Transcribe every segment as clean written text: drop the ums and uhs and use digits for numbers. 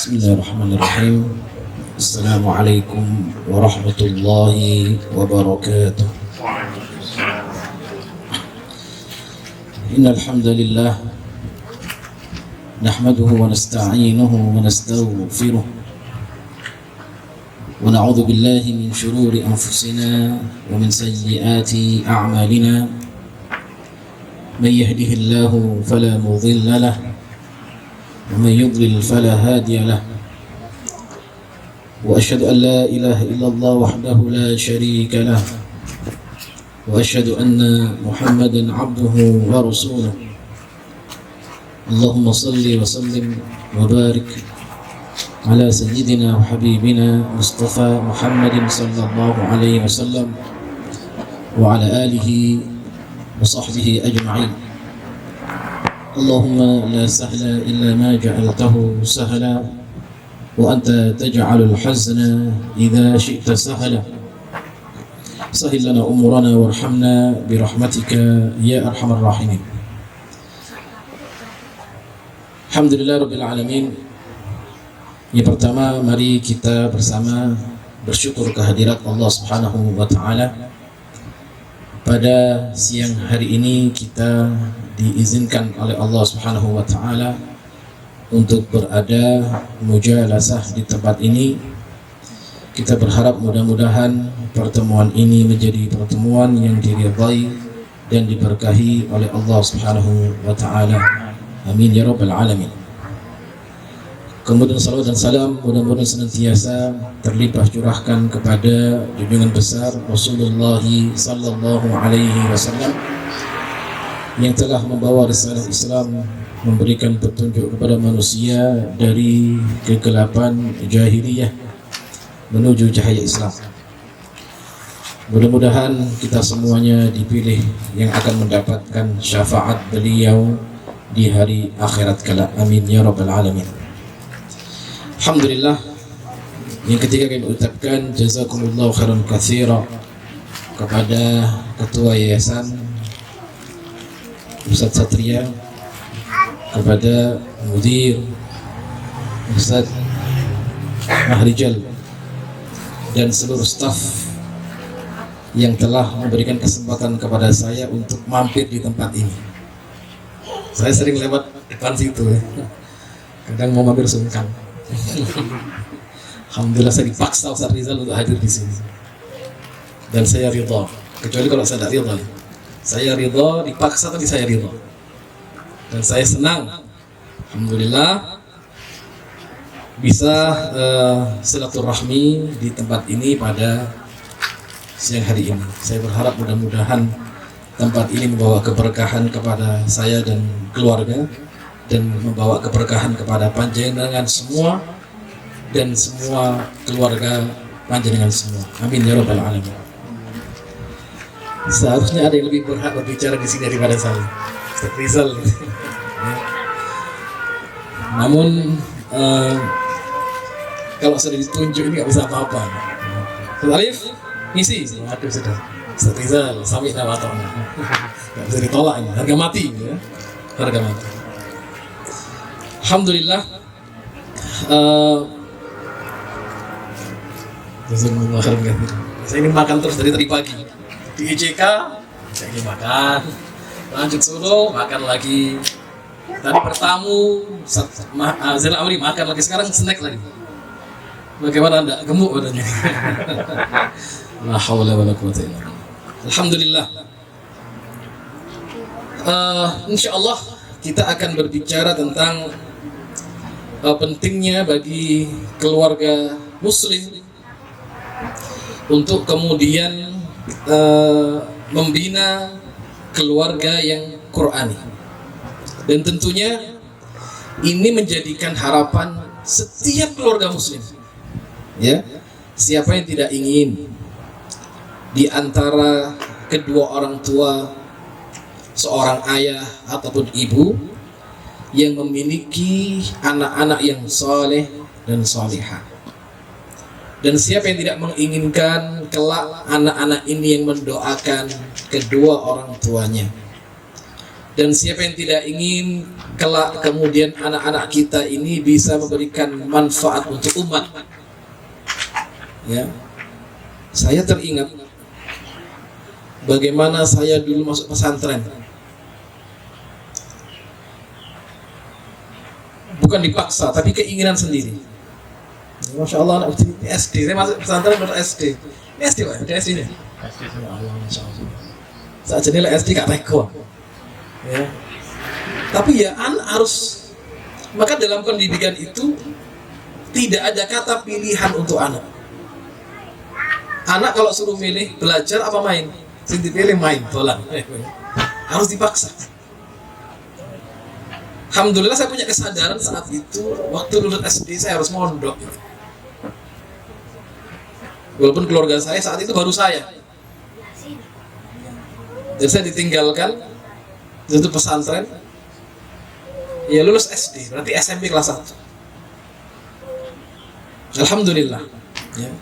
Bismillahirrahmanirrahim. Assalamualaikum warahmatullahi wabarakatuh. Innal hamdalillah nahmaduhu wa nasta'inuhu wa nastaghfiruh wa na'udzu billahi min shururi anfusina wa min sayyiati a'malina. Man yahdihillahu fala mudilla lahu ومن يضلل فلا هادي له وأشهد أن لا إله إلا الله وحده لا شريك له وأشهد أن محمدا عبده ورسوله. اللهم صل وسلم وبارك على سيدنا وحبيبنا مصطفى محمد صلى الله عليه وسلم وعلى آله وصحبه أجمعين. اللهم لا سهل إلا ما جعلته سهلا وأنت تجعل الحزن إذا شئت سهلا. سهل لنا أمورنا وارحمنا برحمتك يا أرحم الراحمين. Alhamdulillah Rabbil Alamin. Yang pertama, mari kita bersama bersyukur kehadirat Allah Subhanahu wa Ta'ala. Pada siang hari ini kita diizinkan oleh Allah Subhanahu wa Ta'ala untuk berada mujalasah di tempat ini. Kita berharap mudah-mudahan pertemuan ini menjadi pertemuan yang diridhai dan diberkahi oleh Allah Subhanahu wa Ta'ala. Amin ya rabbal alamin. Kemudian salawat dan salam mudah-mudahan senantiasa terlimpah curahkan kepada junjungan besar Rasulullah sallallahu alaihi wasallam yang telah membawa risalah Islam, memberikan petunjuk kepada manusia dari kegelapan jahiliyah menuju cahaya Islam. Mudah-mudahan kita semuanya dipilih yang akan mendapatkan syafaat beliau di hari akhirat kelak. Amin ya rabbal alamin. Alhamdulillah. Yang ketiga kami ucapkan jazakumullahu khairan katsira kepada Ketua Yayasan Ustaz Satria, kepada Mudir Ustaz Mahrijal dan seluruh staf yang telah memberikan kesempatan kepada saya untuk mampir di tempat ini. Saya sering lewat depan situ ya. Kadang mau mampir sungkan. Alhamdulillah saya dipaksa Ustaz Rizal untuk hadir di sini. Dan saya ridha, kecuali kalau saya tidak ridha. Saya ridha, dipaksa tapi saya ridha. Dan saya senang, alhamdulillah, bisa silaturahmi di tempat ini pada siang hari ini. Saya berharap mudah-mudahan tempat ini membawa keberkahan kepada saya dan keluarga, dan membawa keberkahan kepada panjenengan semua dan semua keluarga panjenengan semua. Amin ya rabbal alamin. Seharusnya ada yang lebih berhak berbicara di sini daripada saya, Ustaz Rizal. Namun kalau sudah ditunjuk ini nggak bisa apa-apa. Ustaz Arif, ngisi. Aduh sudah. Ustaz Rizal, sami'na wa ata'na. Nggak bisa ditolak ini. Harga mati, ya. Harga mati. Alhamdulillah. Saya ini makan terus dari tadi pagi. Di IJK saya ini makan, lanjut Solo makan lagi. Tadi bertamu Zainal Amri makan lagi, sekarang snack lagi. Bagaimana Anda? Gemuk badannya. La haula wala quwwata illa billah. Alhamdulillah. Insyaallah kita akan berbicara tentang pentingnya bagi keluarga muslim untuk kemudian membina keluarga yang Qur'ani. Dan tentunya ini menjadikan harapan setiap keluarga muslim. Ya, siapa yang tidak ingin di antara kedua orang tua, seorang ayah ataupun ibu, yang memiliki anak-anak yang soleh dan solehah. Dan siapa yang tidak menginginkan kelak anak-anak ini yang mendoakan kedua orang tuanya. Dan siapa yang tidak ingin kelak kemudian anak-anak kita ini bisa memberikan manfaat untuk umat. Ya, saya teringat bagaimana saya dulu masuk pesantren. Bukan dipaksa, tapi keinginan sendiri. Masya Allah, anak SD. Saya masuk pesantren dari SD. Ini SD Pak, ada SD nya. SD ya Allah, Masya Allah. Saat jenela SD gak teko. Ya. Tapi ya anak harus, maka dalam pendidikan itu tidak ada kata pilihan untuk anak. Anak kalau suruh milih belajar apa main, sing dipilih main, tolak. Harus dipaksa. Alhamdulillah saya punya kesadaran saat itu, waktu lulus SD saya harus mondok. Walaupun keluarga saya saat itu baru saya. Jadi saya ditinggalkan, itu pesantren. Ya lulus SD, berarti SMP kelas 1. Alhamdulillah. Ya.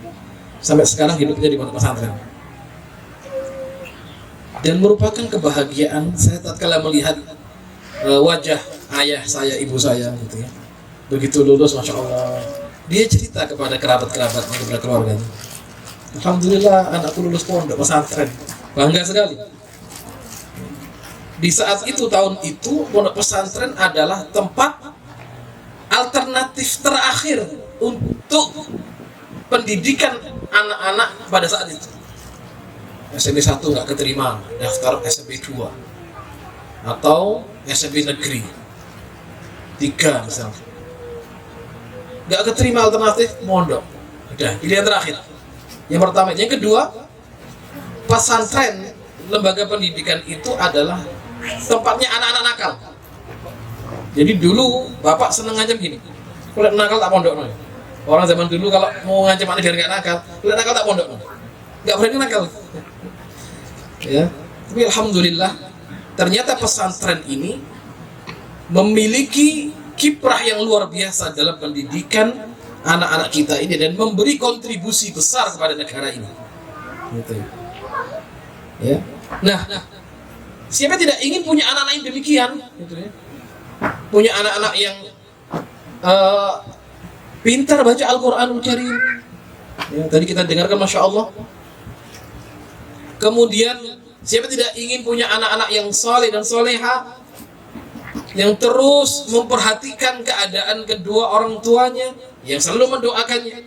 Sampai sekarang hidupnya di pondok pesantren. Dan merupakan kebahagiaan saya tatkala melihat wajah ayah saya, ibu saya gitu ya. Begitu lulus, Masya Allah, dia cerita kepada kerabat-kerabatnya, kepada keluarganya, Alhamdulillah anakku lulus pondok pesantren. Bangga sekali. Di saat itu, tahun itu, pondok pesantren adalah tempat alternatif terakhir untuk pendidikan anak-anak pada saat itu. SMP 1 nggak keterima, daftar SMP 2 atau SMP negeri 3 misalnya. Nggak keterima alternatif, mondok. Udah, pilihan terakhir. Yang pertama. Yang kedua, pesantren, lembaga pendidikan itu adalah tempatnya anak-anak nakal. Jadi dulu bapak seneng ngancam gini, kulit nakal tak pondok. Orang zaman dulu kalau mau ngancam anak biar nggak nakal, kulit nakal tak pondok. Nggak berani nakal. Ya, tapi alhamdulillah ternyata pesantren ini memiliki kiprah yang luar biasa dalam pendidikan anak-anak kita ini dan memberi kontribusi besar kepada negara ini. Gitu. Ya. Nah, siapa tidak ingin punya anak-anak yang demikian? Gitu ya. Punya anak-anak yang pintar baca Al-Quranul Karim. Ya, tadi kita dengarkan, Masya Allah. Kemudian siapa tidak ingin punya anak-anak yang soleh dan soleha, yang terus memperhatikan keadaan kedua orang tuanya, yang selalu mendoakannya.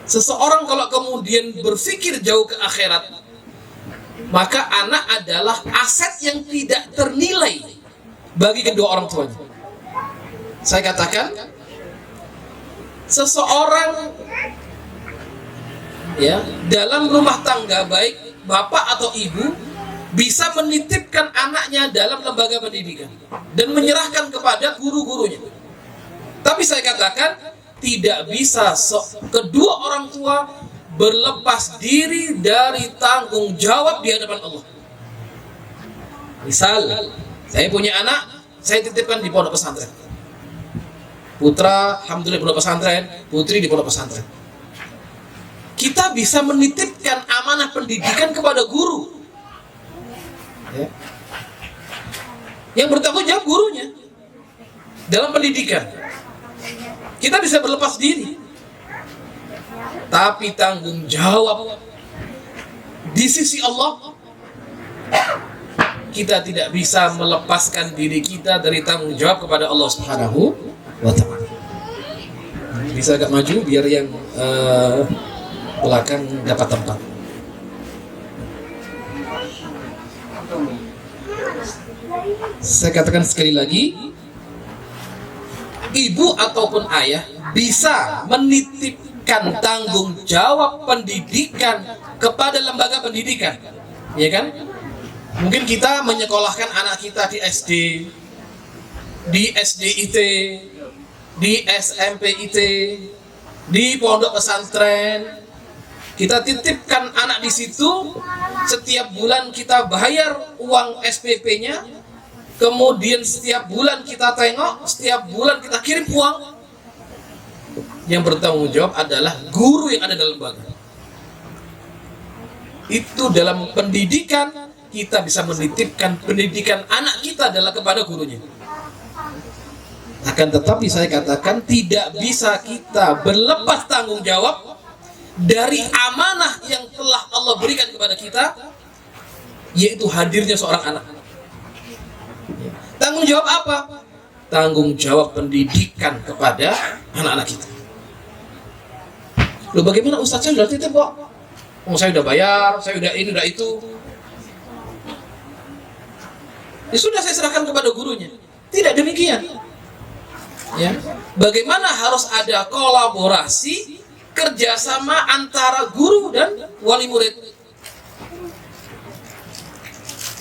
Seseorang kalau kemudian berpikir jauh ke akhirat, maka anak adalah aset yang tidak ternilai bagi kedua orang tuanya. Saya katakan, seseorang ya dalam rumah tangga, baik bapak atau ibu, bisa menitipkan anaknya dalam lembaga pendidikan dan menyerahkan kepada guru-gurunya. Tapi saya katakan, tidak bisa kedua orang tua berlepas diri dari tanggung jawab di hadapan Allah. Misal, saya punya anak, saya titipkan di pondok pesantren. Putra, alhamdulillah di pondok pesantren, putri di pondok pesantren. Kita bisa menitipkan amanah pendidikan kepada guru. Ya. Yang bertanggung jawab gurunya dalam pendidikan. Kita bisa berlepas diri, tapi tanggung jawab di sisi Allah, kita tidak bisa melepaskan diri kita dari tanggung jawab kepada Allah Subhanahu wa Ta'ala. Bisa agak maju biar yang belakang dapat tempat. Saya katakan sekali lagi, ibu ataupun ayah bisa menitipkan tanggung jawab pendidikan kepada lembaga pendidikan, ya kan? Mungkin kita menyekolahkan anak kita di SD, di SDIT, di SMPIT, di pondok pesantren. Kita titipkan anak di situ, setiap bulan kita bayar uang SPP-nya, kemudian setiap bulan kita tengok, setiap bulan kita kirim uang. Yang bertanggung jawab adalah guru yang ada dalam lembaga. Itu dalam pendidikan, kita bisa menitipkan pendidikan anak kita adalah kepada gurunya. Akan tetapi saya katakan tidak bisa kita berlepas tanggung jawab dari amanah yang telah Allah berikan kepada kita, yaitu hadirnya seorang anak. Tanggung jawab apa? Tanggung jawab pendidikan kepada anak-anak kita. Loh, bagaimana Ustaz, saya sudah titip kok? Oh, saya sudah bayar, saya sudah ini, sudah itu. Ya sudah, saya serahkan kepada gurunya. Tidak demikian. Ya. Bagaimana harus ada kolaborasi, kerjasama antara guru dan wali murid.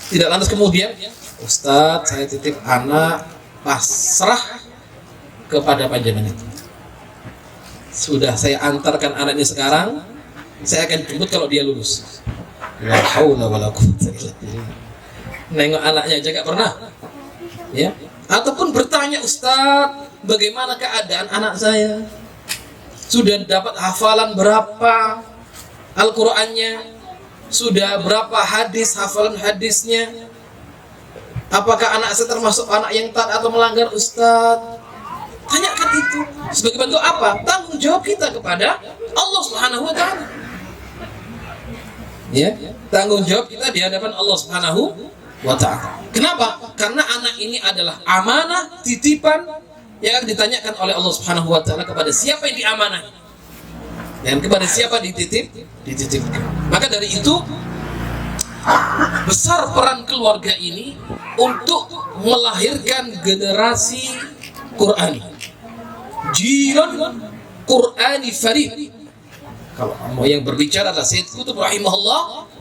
Tidak lantas kemudian, Ustaz, saya titip anak, pasrah kepada panjenengan itu. Sudah saya antarkan anak ini sekarang, saya akan jemput kalau dia lulus. La haula wala quwwata illa billah. Nengok anaknya aja gak pernah. Ya. Ataupun bertanya, Ustaz, bagaimana keadaan anak saya? Sudah dapat hafalan berapa Al-Qur'annya? Sudah berapa hadis, hafalan hadisnya? Apakah anak saya termasuk anak yang taat atau melanggar, Ustaz? Tanyakan itu. Sebagai bentuk apa? Tanggung jawab kita kepada Allah Subhanahu wa taala. Ya, tanggung jawab kita di hadapan Allah Subhanahu wa taala. Kenapa? Karena anak ini adalah amanah, titipan yang akan ditanyakan oleh Allah Subhanahu wa taala kepada siapa yang diamanah dan kepada siapa dititipkan. Maka dari itu besar peran keluarga ini untuk melahirkan generasi Qur'ani, jilun Qur'ani farid. Kalau mau yang berbicara adalah Sayyid Qutb rahimahullah,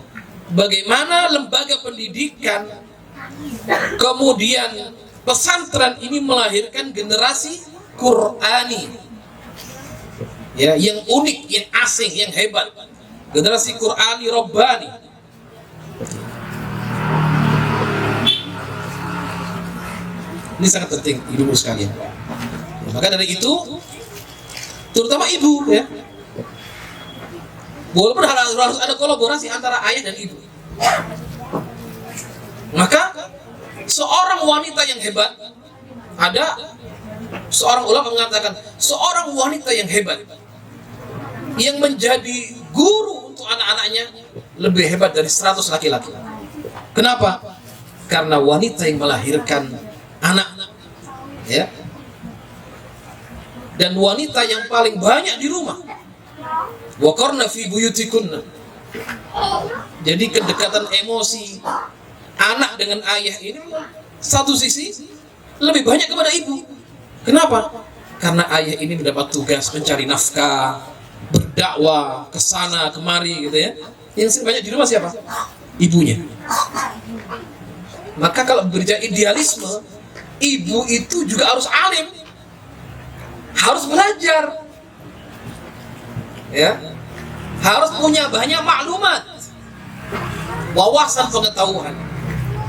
bagaimana lembaga pendidikan kemudian pesantren ini melahirkan generasi Qur'ani, ya, yang unik, yang asing, yang hebat, generasi Qur'ani Rabbani. Ini sangat penting, ibu sekalian. Maka dari itu, terutama ibu, ya, walaupun harus ada kolaborasi antara ayah dan ibu. Maka seorang wanita yang hebat, ada seorang ulama mengatakan seorang wanita yang hebat yang menjadi guru untuk anak-anaknya lebih hebat dari 100 laki-laki. Kenapa? Karena wanita yang melahirkan anak, ya, dan wanita yang paling banyak di rumah. Wa qarna fi buyutikunna. Jadi kedekatan emosi anak dengan ayah ini satu sisi lebih banyak kepada ibu. Kenapa? Karena ayah ini mendapat tugas mencari nafkah, berdakwah kesana kemari, gitu ya. Yang banyak di rumah siapa? Ibunya. Maka kalau berbicara idealisme, ibu itu juga harus alim, harus belajar, ya, harus punya banyak maklumat, wawasan pengetahuan.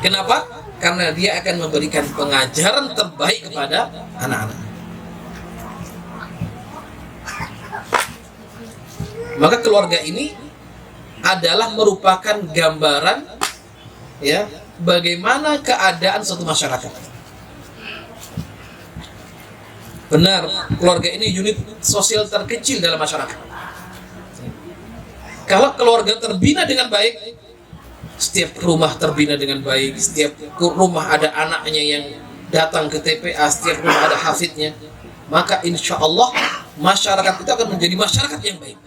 Kenapa? Karena dia akan memberikan pengajaran terbaik kepada anak-anak. Maka keluarga ini adalah merupakan gambaran, ya, bagaimana keadaan suatu masyarakat. Benar, keluarga ini unit sosial terkecil dalam masyarakat. Kalau keluarga terbina dengan baik, setiap rumah terbina dengan baik, setiap rumah ada anaknya yang datang ke TPA, setiap rumah ada hafidnya, maka insya Allah masyarakat itu akan menjadi masyarakat yang baik.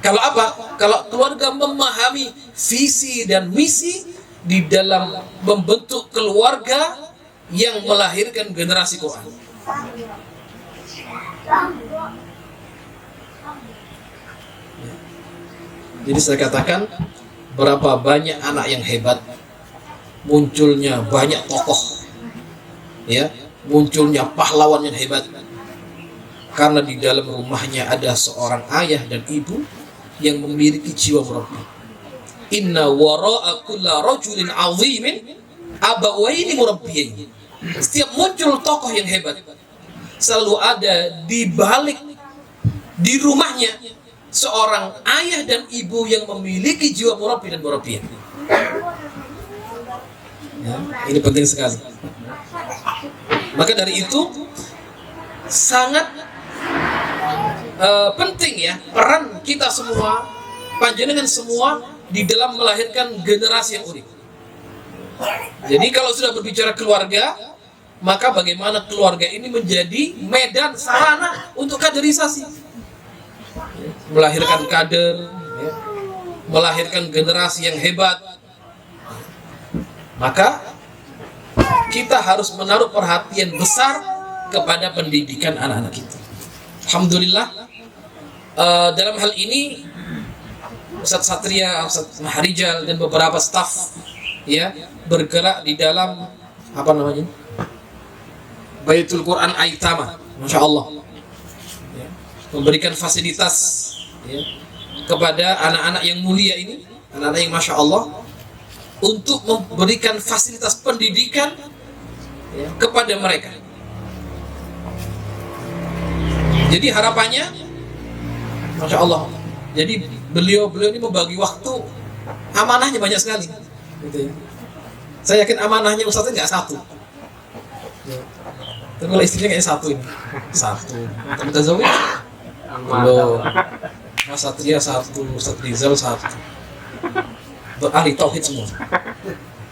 Kalau apa? Kalau keluarga memahami visi dan misi di dalam membentuk keluarga yang melahirkan generasi Quran. Jadi saya katakan berapa banyak anak yang hebat, munculnya banyak tokoh, ya, munculnya pahlawan yang hebat, karena di dalam rumahnya ada seorang ayah dan ibu yang memiliki jiwa murabbi. Inna wara'a kulla rajulin 'azimin abawaini murabbiyain. Setiap muncul tokoh yang hebat, selalu ada di balik, di rumahnya, seorang ayah dan ibu yang memiliki jiwa murabbi dan murabbiyah. Ya, ini penting sekali. Maka dari itu sangat penting ya peran kita semua, panjenengan semua di dalam melahirkan generasi yang unik. Jadi kalau sudah berbicara keluarga, maka bagaimana keluarga ini menjadi medan sarana untuk kaderisasi, melahirkan kader, ya, melahirkan generasi yang hebat. Maka kita harus menaruh perhatian besar kepada pendidikan anak-anak kita. Alhamdulillah, dalam hal ini Ustaz Satria, Ustaz Maharijal dan beberapa staf ya bergerak di dalam apa namanya, Baitul Quran Aitama, Masya Allah, ya, memberikan fasilitas ya, kepada anak-anak yang mulia ini, anak-anak yang Masya Allah, untuk memberikan fasilitas pendidikan ya, kepada mereka. Jadi harapannya, Masya Allah, jadi beliau ini membagi waktu, amanahnya banyak sekali gitu ya. Saya yakin amanahnya Ustaznya nggak satu ya. Tapi kalau istrinya kayaknya satu ini, satu. Mutazawwij belum, Mas Satria satu, Ustaz Rizal satu, berahli tauhid semua,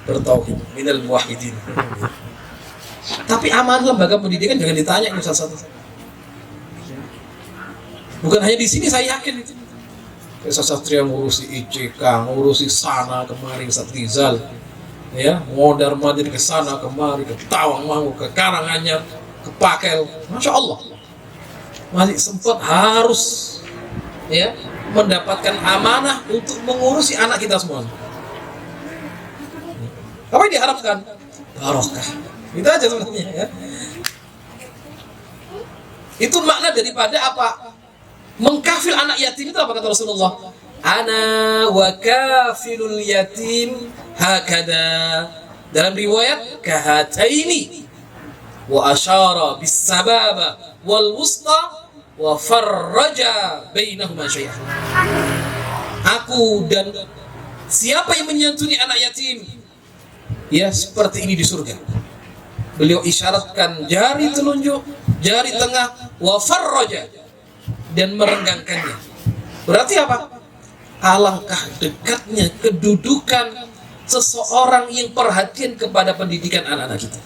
bertauhid, minal muwahhidin. Tapi amanah lembaga pendidikan jangan ditanya ini satu-satu. Bukan hanya di sini, saya yakin itu. Ustaz Satria ngurusi ICK, ngurusi sana kemari, Ustaz Rizal ya, modar madir ke sana kemari, ke Tawangmangu, ke Karanganyar, ke Pakel, Masya Allah, masih sempat harus ya mendapatkan amanah untuk mengurusi anak kita semua. Apa yang diharapkan? Barokah. Itu aja sebenarnya ya. Itu makna daripada apa? Mengkafil anak yatim itu apa kata Rasulullah? Ana wa kafilul yatim hakada. Dalam riwayat kahataini wa asyara bis sababa wal wusta wa farraja bainahuma syai'an. Aku dan siapa yang menyantuni anak yatim ya seperti ini di surga. Beliau isyaratkan jari telunjuk, jari tengah, wa farraja, dan merenggangkannya. Berarti apa? Alangkah dekatnya kedudukan seseorang yang perhatian kepada pendidikan anak-anak kita.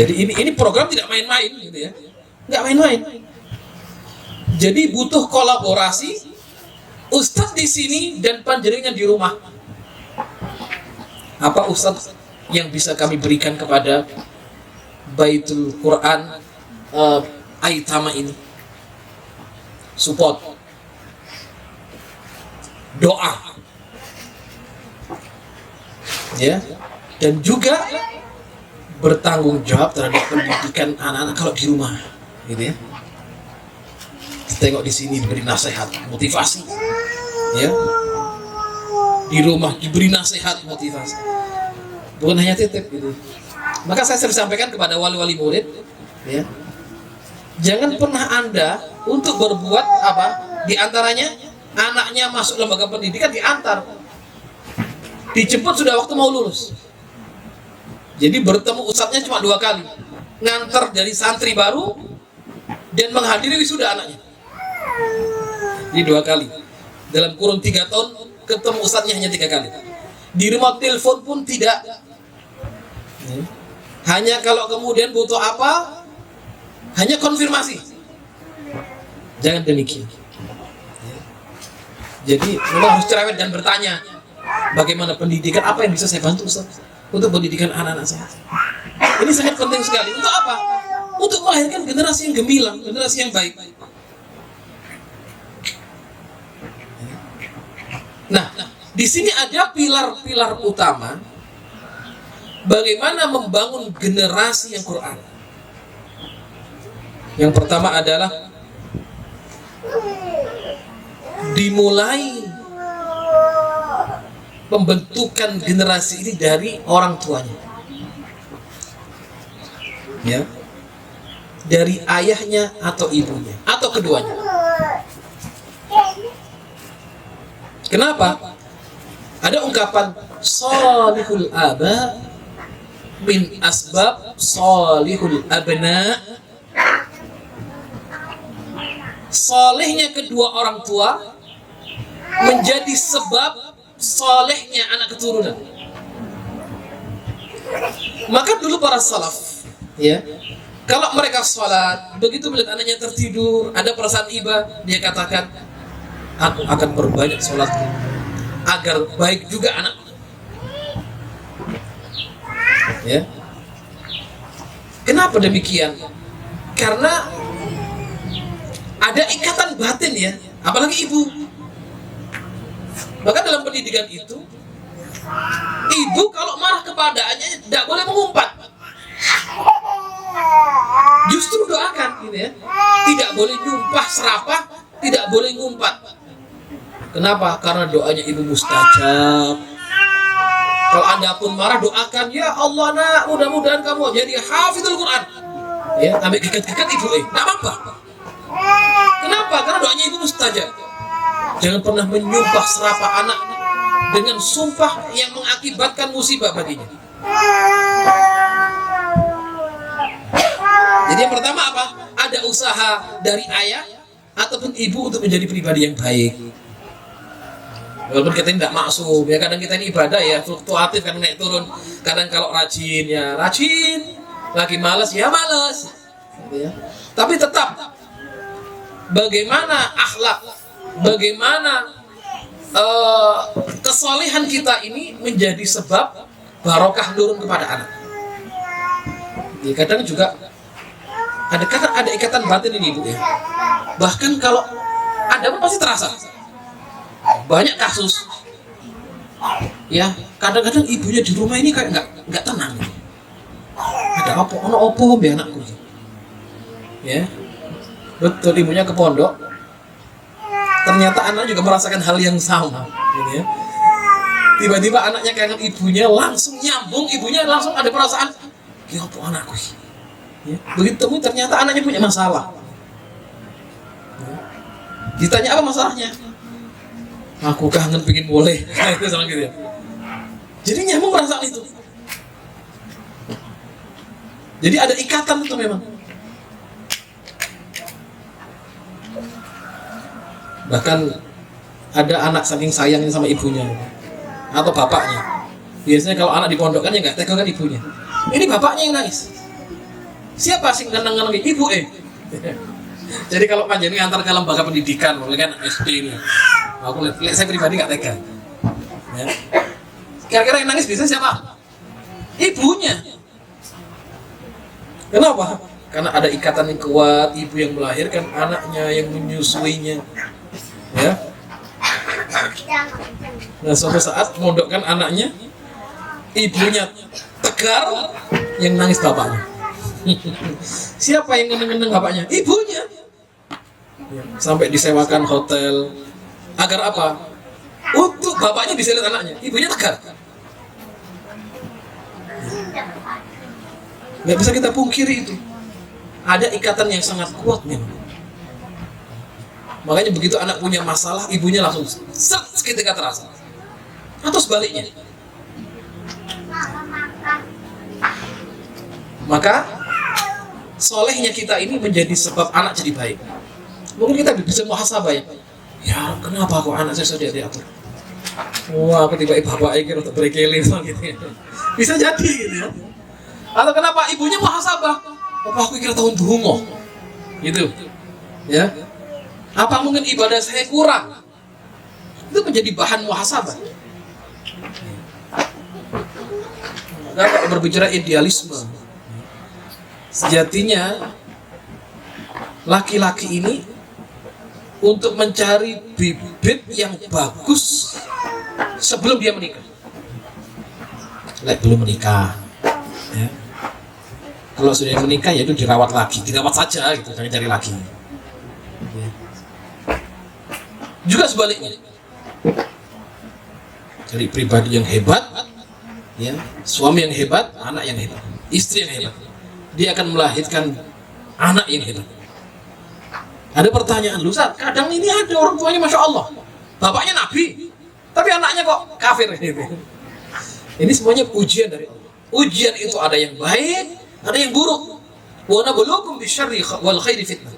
Jadi ini program tidak main-main gitu ya. Nggak main-main. Jadi butuh kolaborasi Ustadz di sini dan panjenengan di rumah. Apa Ustadz yang bisa kami berikan kepada Baitul Quran Aitama ini? Support, doa, ya, dan juga bertanggung jawab terhadap pendidikan anak-anak kalau di rumah, gitu ya. Tengok di sini diberi nasihat, motivasi, ya. Di rumah diberi nasihat, motivasi. Bukan hanya titip, gitu. Maka saya sering sampaikan kepada wali-wali murid, ya. Jangan pernah Anda untuk berbuat apa? Di antaranya anaknya masuk lembaga pendidikan diantar, dijemput sudah waktu mau lulus. Jadi bertemu ustadznya cuma 2 kali, ngantar dari santri baru dan menghadiri wisuda anaknya. Jadi 2 kali dalam kurun 3 tahun ketemu ustadznya hanya 3 kali. Di rumah telepon pun tidak. Hanya kalau kemudian butuh apa, hanya konfirmasi. Jangan demikian. Jadi memang harus cerewet dan bertanya, bagaimana pendidikan, apa yang bisa saya bantu Ustaz untuk pendidikan anak-anak saya. Ini sangat penting sekali. Untuk apa? Untuk melahirkan generasi yang gemilang, generasi yang baik. Nah, di sini ada pilar-pilar utama bagaimana membangun generasi yang Quran. Yang pertama adalah dimulai pembentukan generasi ini dari orang tuanya, ya, dari ayahnya atau ibunya atau keduanya. Kenapa? Ada ungkapan salihul aba min asbab salihul abna. Salehnya kedua orang tua menjadi sebab salehnya anak keturunan. Maka dulu para salaf, ya, kalau mereka sholat, begitu melihat anaknya tertidur, ada perasaan iba, dia katakan, aku akan perbanyak sholatku agar baik juga anak. Ya. Kenapa demikian? Karena ada ikatan batin, ya, apalagi ibu. Bahkan dalam pendidikan itu, ibu kalau marah kepada anaknya tidak boleh mengumpat, justru doakan, gitu ya. Tidak boleh nyumpah serapah, tidak boleh ngumpat. Kenapa? Karena doanya ibu mustajab. Kalau anda pun marah, doakan, ya Allah nak, mudah-mudahan kamu jadi hafizul Quran. Ya, ambil gikat-gikat ibu, nggak apa-apa. Kenapa? Karena doanya ibu mustajab. Jangan pernah menyumpah serapah anak dengan sumpah yang mengakibatkan musibah baginya. Jadi yang pertama apa? Ada usaha dari ayah ataupun ibu untuk menjadi pribadi yang baik. Walaupun kita tidak maksum, ya, kadang kita ini ibadah ya fluktuatif, kadang naik turun. Kadang kalau rajin ya rajin, lagi malas ya malas, ya. Tapi tetap bagaimana akhlak, bagaimana kesolehan kita ini menjadi sebab barokah turun kepada anak. Ya, kadang juga ada ikatan batin ini ibu, ya. Bahkan kalau ada pun pasti terasa. Banyak kasus, ya, kadang-kadang ibunya di rumah ini kayak nggak tenang. Ada apa? Ono opo be anakku, ya. Betul, ibunya ke pondok, ternyata anaknya juga merasakan hal yang sama, gitu ya. Tiba-tiba anaknya kangen ibunya, langsung nyambung, ibunya langsung ada perasaan, ya apa anakku, ya. Begitu temui ternyata anaknya punya masalah, ya. Ditanya apa masalahnya, aku kangen pengen boleh, itu sama gitu, ya. Jadi nyambung perasaan itu. Jadi ada ikatan itu memang. Bahkan ada anak saking sayangnya sama ibunya atau bapaknya. Biasanya kalau anak di pondok kan ya nggak tega kan ibunya. Ini bapaknya yang nangis. Siapa sih ngeneng-ngeneng ibu? Jadi kalau panjenengan antar ke lembaga pendidikan, mulai kan SD ini, aku lihat saya pribadi nggak tega. Ya. Kira-kira yang nangis biasanya siapa? Ibunya. Kenapa? Karena ada ikatan yang kuat, ibu yang melahirkan anaknya, yang menyusuinya. Ya. Nah, suatu saat mondokkan anaknya, ibunya tegar, yang nangis bapaknya. Siapa yang ngeneng-ngeneng bapaknya? Ibunya. Ya. Sampai disewakan hotel. Agar apa? Untuk bapaknya bisa lihat anaknya. Ibunya tegar. Nggak bisa kita pungkiri itu. Ada ikatan yang sangat kuat memang. Makanya begitu anak punya masalah, ibunya langsung seketika terasa. Atau sebaliknya. Maka solehnya kita ini menjadi sebab anak jadi baik. Mungkin kita bisa muhasabah, ya. Ya kenapa kok anak saya sudah diatur? Wah, aku tiba-tiba bapak ingin untuk berkeliling gitu, ya. Bisa jadi gitu, ya. Atau kenapa ibunya muhasabah? Apa aku kira tahun bungo, gitu, ya? Apa mungkin ibadah saya kurang? Itu menjadi bahan muhasabah. Kalau berbicara idealisme, sejatinya laki-laki ini untuk mencari bibit yang bagus sebelum dia menikah. Belum menikah, ya. Kalau sudah menikah ya itu dirawat saja gitu, jangan cari lagi. Ya. Juga sebaliknya, cari pribadi yang hebat, ya, suami yang hebat, anak yang hebat, istri yang hebat, dia akan melahirkan anak yang hebat. Ada pertanyaan, lu Ustaz, kadang ini ada orang tuanya Masya Allah, bapaknya Nabi, tapi anaknya kok kafir. Ini semuanya ujian dari Allah. Ujian itu ada yang baik, ada yang buruk. Wa nabluukum bisyarri wal khairi fitnah.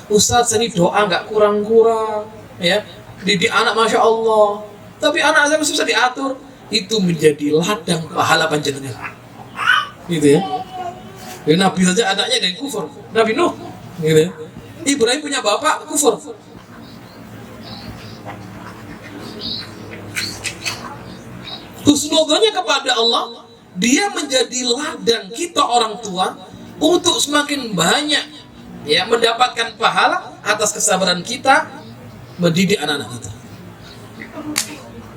Ustaz, ini doa nggak kurang-kurang, ya. Didik anak Masya Allah, tapi anak saya susah diatur. Itu menjadi ladang pahala panjenengan. Gitu ya. Nabi saja anaknya dari kufur. Nabi Nuh, gitu ya. Ibrahim punya bapak kufur. Husnudzonnya kepada Allah, dia menjadi ladang kita orang tua untuk semakin banyak, ya, mendapatkan pahala atas kesabaran kita mendidik anak-anak kita.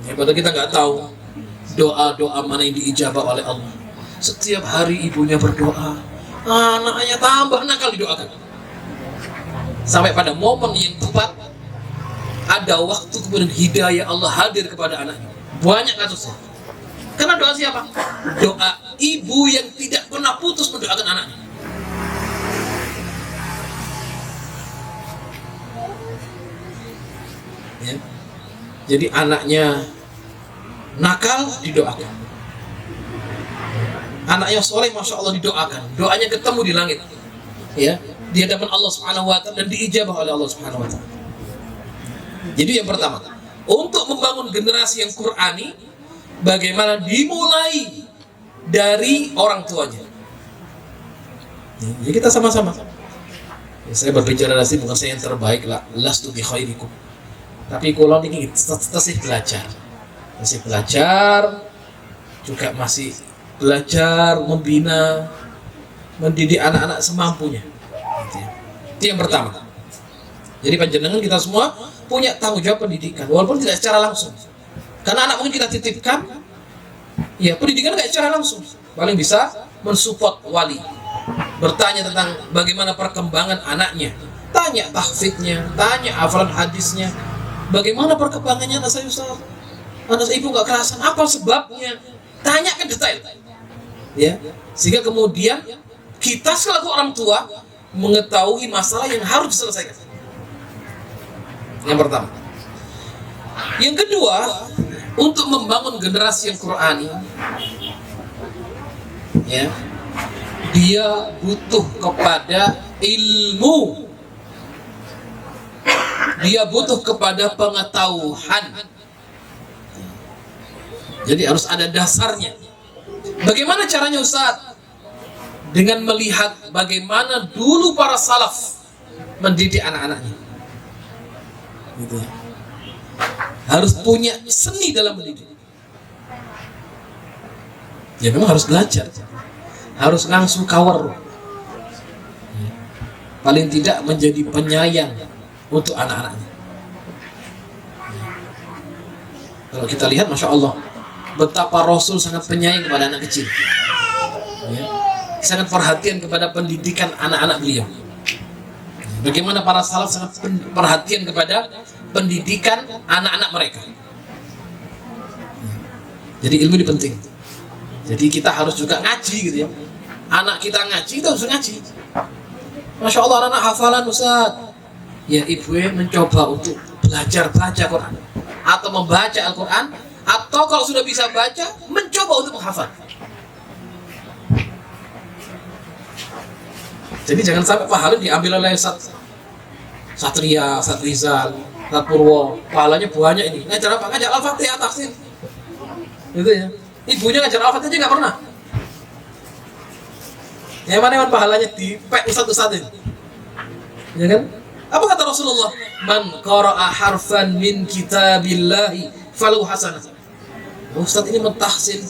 Ya, padahal kita nggak tahu doa-doa mana yang diijabah oleh Allah. Setiap hari ibunya berdoa, anaknya tambah nakal didoakan. Sampai pada momen yang tepat, ada waktu kemudian hidayah Allah hadir kepada anaknya. Banyak kasusnya. Karena doa siapa? Doa ibu yang tidak pernah putus mendoakan anaknya. Ya. Jadi anaknya nakal didoakan. Anaknya soleh Masya Allah didoakan. Doanya ketemu di langit. Ya, di hadapan Allah Subhanahu wa taala dan diijabah oleh Allah Subhanahu wa taala. Jadi yang pertama, untuk membangun generasi yang Qur'ani, bagaimana dimulai dari orang tuanya. Ya, kita sama-sama. Ya, saya berbicara dari bukan saya yang terbaik lah, lastu bi khairikum. Tapi kalau ini masih belajar. Masih belajar, juga masih belajar membina, mendidik anak-anak semampunya. Itu yang pertama. Jadi panjenengan kita semua punya tanggung jawab pendidikan, walaupun tidak secara langsung. Karena anak mungkin kita titipkan, ya pendidikan tidak secara langsung. Paling bisa mensupport wali, bertanya tentang bagaimana perkembangan anaknya, tanya tahfidnya, tanya hafalan hadisnya, bagaimana perkembangannya anak saya Ustaz, anak ibu nggak kerasan, apa sebabnya, tanyakan detail, ya, sehingga kemudian kita selaku orang tua mengetahui masalah yang harus diselesaikan. Yang pertama. Yang kedua, untuk membangun generasi yang Qur'ani, ya, dia butuh kepada ilmu, dia butuh kepada pengetahuan. Jadi harus ada dasarnya. Bagaimana caranya Ustaz? Dengan melihat bagaimana dulu para salaf mendidik anak-anaknya. Gitu. Harus punya seni dalam mendidik. Ya memang harus belajar. Harus ngangsu kawar. Paling tidak menjadi penyayang untuk anak-anaknya. Kalau kita lihat Masya Allah, betapa Rasul sangat penyayang kepada anak kecil, ya, sangat perhatian kepada pendidikan anak-anak beliau. Bagaimana para salaf sangat perhatian kepada pendidikan anak-anak mereka. Jadi ilmu ini penting. Jadi kita harus juga ngaji gitu ya. Anak kita ngaji, kita harus ngaji. Masya Allah, anak hafalan Ustaz. Ya ibu mencoba untuk belajar baca Quran, atau membaca Al-Quran, atau kalau sudah bisa baca, mencoba untuk menghafal. Jadi jangan sampai pahala diambil oleh Satria, Satrizal, Satpurwo, pahalanya banyak ini. Ngajar apa? Ngajar Al-Fatihah, tafsir. Gitu ya. Ibunya ngajar Al-Fatihah aja nggak pernah. Yang mana pahalanya di ustadz ini. Ya kan? Apa kata Rasulullah? Man qara'a harfan min kitabillahi falahu hasanah. Ustadz ini mentahsin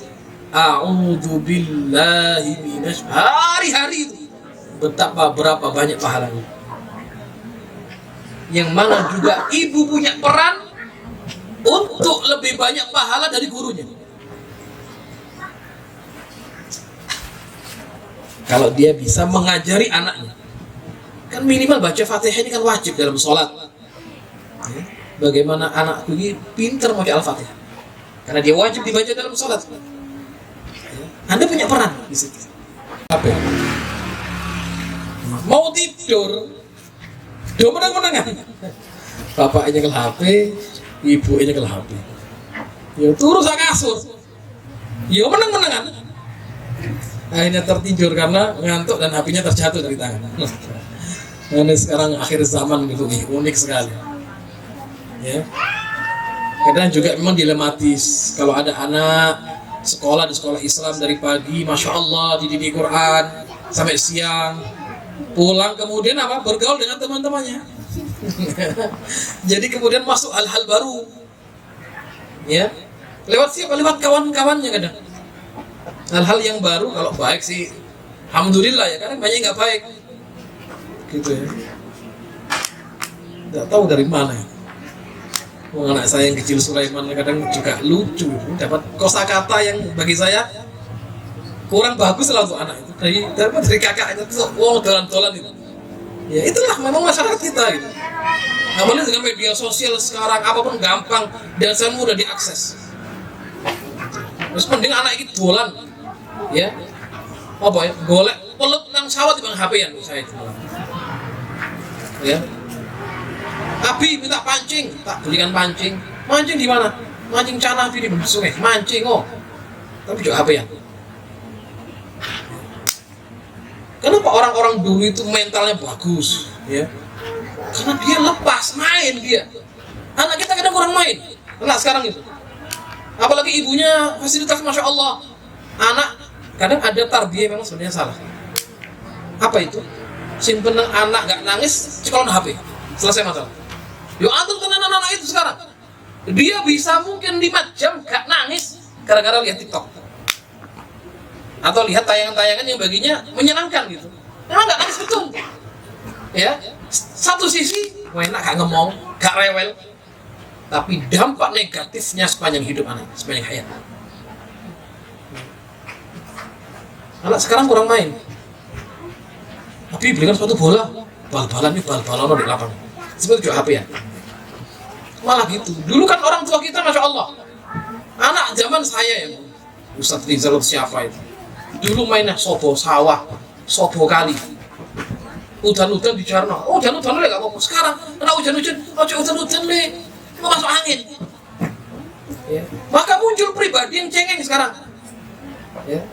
a'udzu billahi minasy hari-hari itu. Betapa berapa banyak pahalanya. Yang mana juga ibu punya peran untuk lebih lebih banyak pahala dari gurunya. Kalau dia bisa mengajari anaknya. Kan minimal baca Fatihah ini kan wajib dalam sholat. Bagaimana anakku ini pintar baca Al-Fatihah? Karena dia wajib dibaca dalam sholat. Anda punya peran di situ. Apa? Mau tidur, do menang-menangan. Bapaknya ke HP, ibunya ke HP. Ya turun sak kasur. Ya menang-menangan. Akhirnya tertidur karena ngantuk dan HP-nya terjatuh dari tangan. Ini sekarang akhir zaman gitu, unik sekali. Ya. Kadang juga memang dilematis. Kalau ada anak sekolah di sekolah Islam dari pagi, masya Allah dididik Quran sampai siang, pulang kemudian apa? Bergaul dengan teman-temannya. Jadi kemudian masuk hal-hal baru. Ya. Lewat siapa? Lewat kawan-kawannya kadang. Hal-hal yang baru kalau baik sih alhamdulillah ya, karena banyak nggak baik gitu ya, nggak tahu dari mana ya. Anak saya yang kecil Sulaiman kadang juga lucu, dapat kosakata yang bagi saya kurang bagus lah untuk anak itu dari kakak itu, wow dolan-dolan itu ya. Itulah memang masyarakat kita gitu. Apalagi dengan media sosial sekarang, apapun gampang dan sangat mudah diakses. Terus mending anak itu dolan ya, apa ya, golek peluk nang sawat di HP-an saya itu. Ya. Abi minta pancing, tak belikan pancing. Mancing di mana? Mancing canah di sungai, mancing tapi juga HP-an. Kenapa orang-orang dulu itu mentalnya bagus, ya? Karena dia lepas main dia. Anak kita kadang kurang main. Anak sekarang itu. Apalagi ibunya fasilitas masya Allah. Anak kadang ada tarbiyah memang sebenarnya salah. Apa itu? Simpen anak gak nangis, sekolah HP, selesai masalah. Yo antum tenan anak itu sekarang. Dia bisa mungkin 5 jam gak nangis gara-gara lihat TikTok. Atau lihat tayangan-tayangan yang baginya menyenangkan gitu. Memang gak nangis betul. Ya, satu sisi enak gak ngomong, gak rewel. Tapi dampak negatifnya sepanjang hidup anak, sepanjang hayat. Anak sekarang kurang main. Tapi belikan suatu bola, bal-balan di lapangan. Seperti juga HP ya. Malah gitu. Dulu kan orang tua kita masya Allah. Anak zaman saya ya, Ustadz Rizal siapa itu? Dulu mainnya sobo sawah, sobo kali. Udan-udan di Jarno. Oh udan-udan gak apa-apa. Sekarang kena hujan-hujan, hujan-hujan nih, mau masuk angin. Ya. Maka muncul pribadi yang cengeng sekarang. Ya.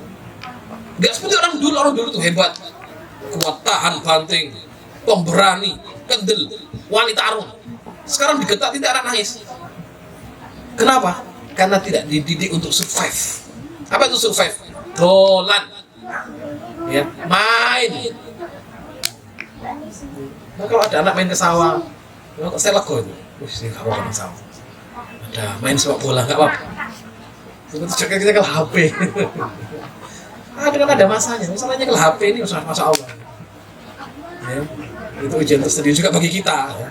Gak seperti orang dulu tuh hebat, kuat tahan banting, pemberani, kendel, wanita arung. Sekarang digetak tidak ada nangis. Kenapa? Karena tidak dididik untuk survive. Apa itu survive? Dolan, ya, main. Nah, kalau ada anak main ke sawah, saya lego itu. Wih, nggak apa-apa ke sawah. Ada main sepak bola nggak apa-apa. Seperti kita ke HP. Kan ada masanya. Masalahnya ke HP ini masa Allah. Ya, itu ujian tersendiri juga bagi kita. Ya.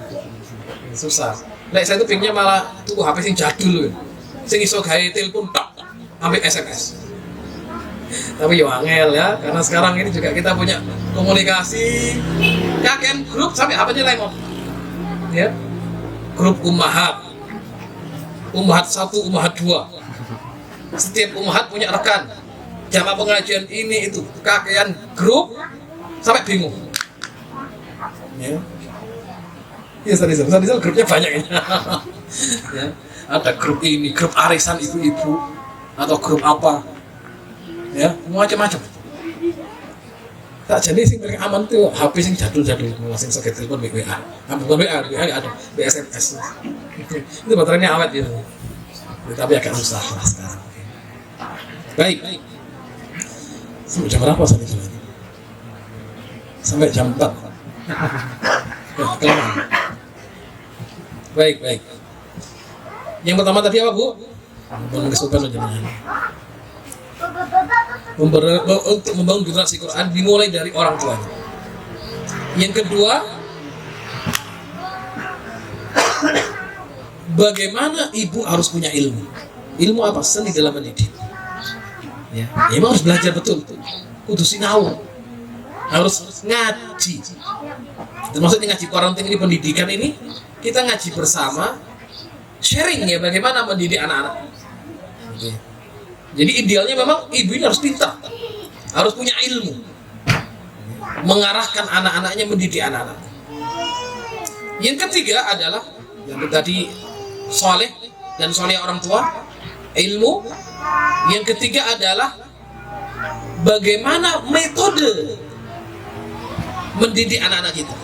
Susah. Lek saya tuh pinginnya malah tuku HP sing jadul loh. Sing iso gawe telepon tok sampai SMS. Tapi yo angel ya, karena sekarang ini juga kita punya komunikasi kakek grup sampai HP-nya lemot. Ya. Grup ummahat. Ummahat 1, ummahat 2. Setiap ummahat punya rekan. Jamaah pengajian ini itu kakean grup sampai bingung. Ya. Ya sadisal grupnya banyak ini. Ya. Ada grup ini, grup arisan ibu-ibu atau grup apa. Ya, macam-macam. Tak jadi sing paling aman tuh HP sing jadul-jadul, sing sakit telepon WA. Bukan WA ada SMS. Itu baterainya awet gitu. Tapi agak susah lah sekarang. Baik. Sampai jam berapa saat itu? Sampai jam 4. Baik. Yang pertama tadi apa, Bu? Mengesupkan jenengan. Untuk membangun generasi Quran dimulai dari orang tuanya. Yang kedua, bagaimana ibu harus punya ilmu. Ilmu apa? Seni dalam mendidik. Ya, emang harus belajar betul. Kudu sinau. Harus ngaji. Termasuk ngaji parenting ini, pendidikan ini kita ngaji bersama, sharing ya bagaimana mendidik anak-anak. Jadi idealnya memang ibu ini harus pintar, harus punya ilmu, mengarahkan anak-anaknya, mendidik anak-anak. Yang ketiga adalah yang tadi soleh dan soleh orang tua, ilmu. Yang ketiga adalah bagaimana metode mendidik anak-anak kita.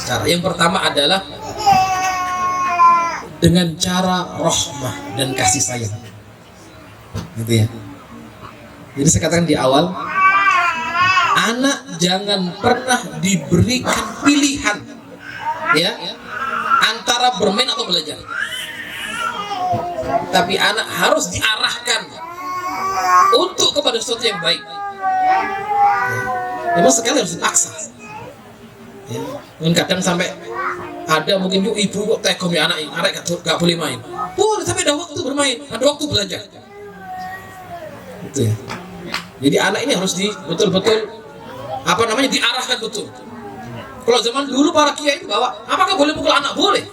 Cara yang pertama adalah dengan cara rahmah dan kasih sayang, gitu ya. Jadi saya katakan di awal, anak jangan pernah diberikan pilihan, ya, antara bermain atau belajar. Tapi anak harus diarahkan untuk kepada sesuatu yang baik. Memang sekali harus dipaksa. Ya, kadang sampai ada mungkin ibu kok tekom ya anak gak boleh main. Boleh, tapi ada waktu bermain, ada waktu belajar. Gitu ya. Jadi anak ini harus betul-betul diarahkan betul. Kalau zaman dulu para kiai itu bawa, apakah boleh pukul anak? Boleh.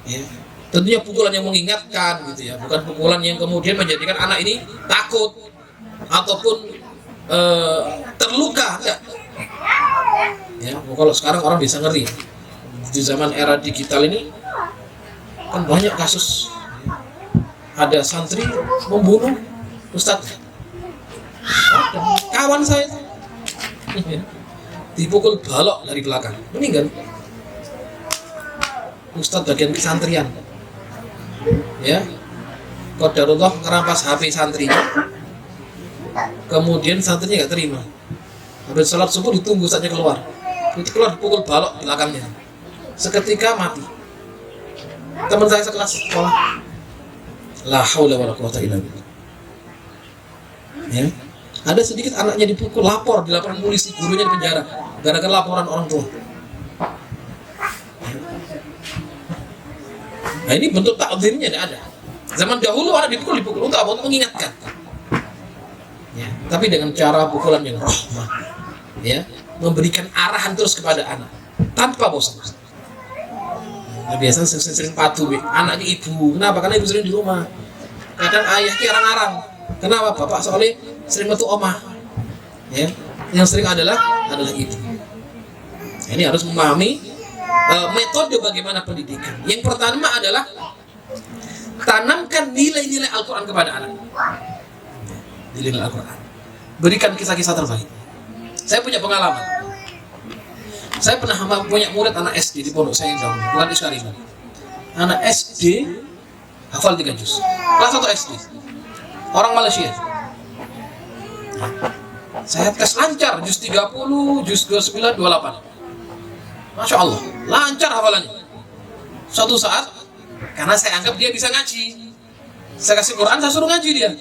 Ya. Tentunya pukulan yang mengingatkan gitu ya, bukan pukulan yang kemudian menjadikan anak ini takut ataupun terluka. Enggak. Ya, kalau sekarang orang bisa ngeri. Di zaman era digital ini kan banyak kasus, ada santri membunuh ustadz. Kawan saya dipukul balok dari belakang, meninggal. Ustadz bagian kesantrian, ya, qadarullah ngerampas HP santrinya, kemudian santrinya nggak terima. Habis sholat subuh ditunggu saatnya keluar, dipukul balok belakangnya, seketika mati. Teman saya sekelas sekolah, la haula wala quwwata illa billah. Ya, ada sedikit anaknya dipukul, dilaporan polisi, gurunya di penjara gara-gara laporan orang tua. Nah ini bentuk takdirnya ada. Zaman dahulu anak dipukul untuk apa? Untuk mengingatkan. Ya, tapi dengan cara pukulan yang rahmah, ya, memberikan arahan terus kepada anak tanpa bosan. Nah, biasanya sering patuh, anaknya ibu. Kenapa? Karena ibu sering di rumah. Kadang ayah arang-arang. Kenapa? Bapak soalnya sering metu omah. Ya, yang sering adalah ibu. Ini harus memahami metode bagaimana pendidikan. Yang pertama adalah tanamkan nilai-nilai Al-Quran kepada anak. Nilai Al-Quran. Berikan kisah-kisah terbaik. Saya punya pengalaman. Saya pernah punya murid anak SD di pondok saya yang jauh, bukan di Syarifah. Anak SD hafal 3 juz. Kelas 1 SD. Orang Malaysia. Saya tes lancar, juz 30, juz 29, 28. Masya Allah, lancar hafalannya. Suatu saat, karena saya anggap dia bisa ngaji, saya kasih Quran, saya suruh ngaji dia.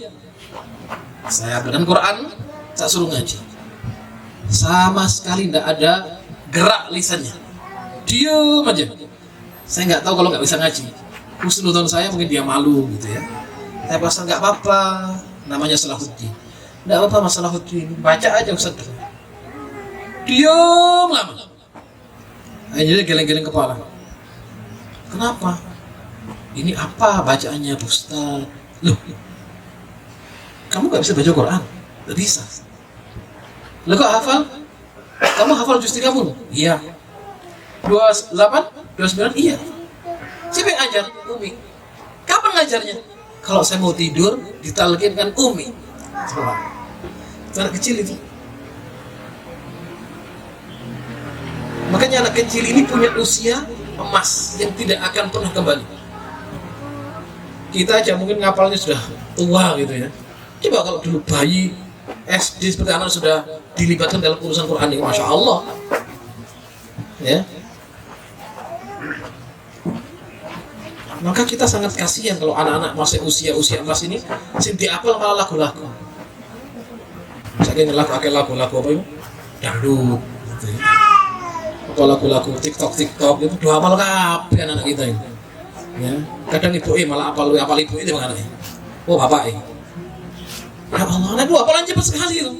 Saya berikan Quran, saya suruh ngaji. Sama sekali tidak ada gerak lisannya, diam aja. Saya nggak tahu kalau nggak bisa ngaji. Husnudon saya mungkin dia malu gitu ya. Saya pasal nggak apa-apa, namanya Salahuddin. Nggak apa-apa Mas Salahuddin, baca aja Ustaz. Diam lama. Akhirnya geleng-geleng kepala. Kenapa? Ini apa bacaannya Ustaz? Loh, kamu nggak bisa baca Quran? Nggak bisa. Lo kok hafal? Kamu hafal juz 30? Iya. 28? 29? Iya. Siapa yang ajar? Umi. Kapan ngajarnya? Kalau saya mau tidur, ditalkinkan Umi. Anak kecil itu. Makanya anak kecil ini punya usia emas yang tidak akan pernah kembali. Kita aja mungkin ngapalnya sudah tua gitu ya. Coba kalau dulu bayi SD seperti anak sudah dilibatkan dalam urusan Quran ini, Masya Allah. Ya. Maka kita sangat kasihan kalau anak-anak masih usia emas ini sing diapal malah lagu-lagu. Misalnya lagu apa itu? Dangdut gitu ya. apa lagu-lagu TikTok itu udah hafal kabeh anak kita ini. Ya, kadang ibu malah apal ibu itu anaknya. Oh bapak ini. Ya Allah, anak itu hafalan cepat sekali itu.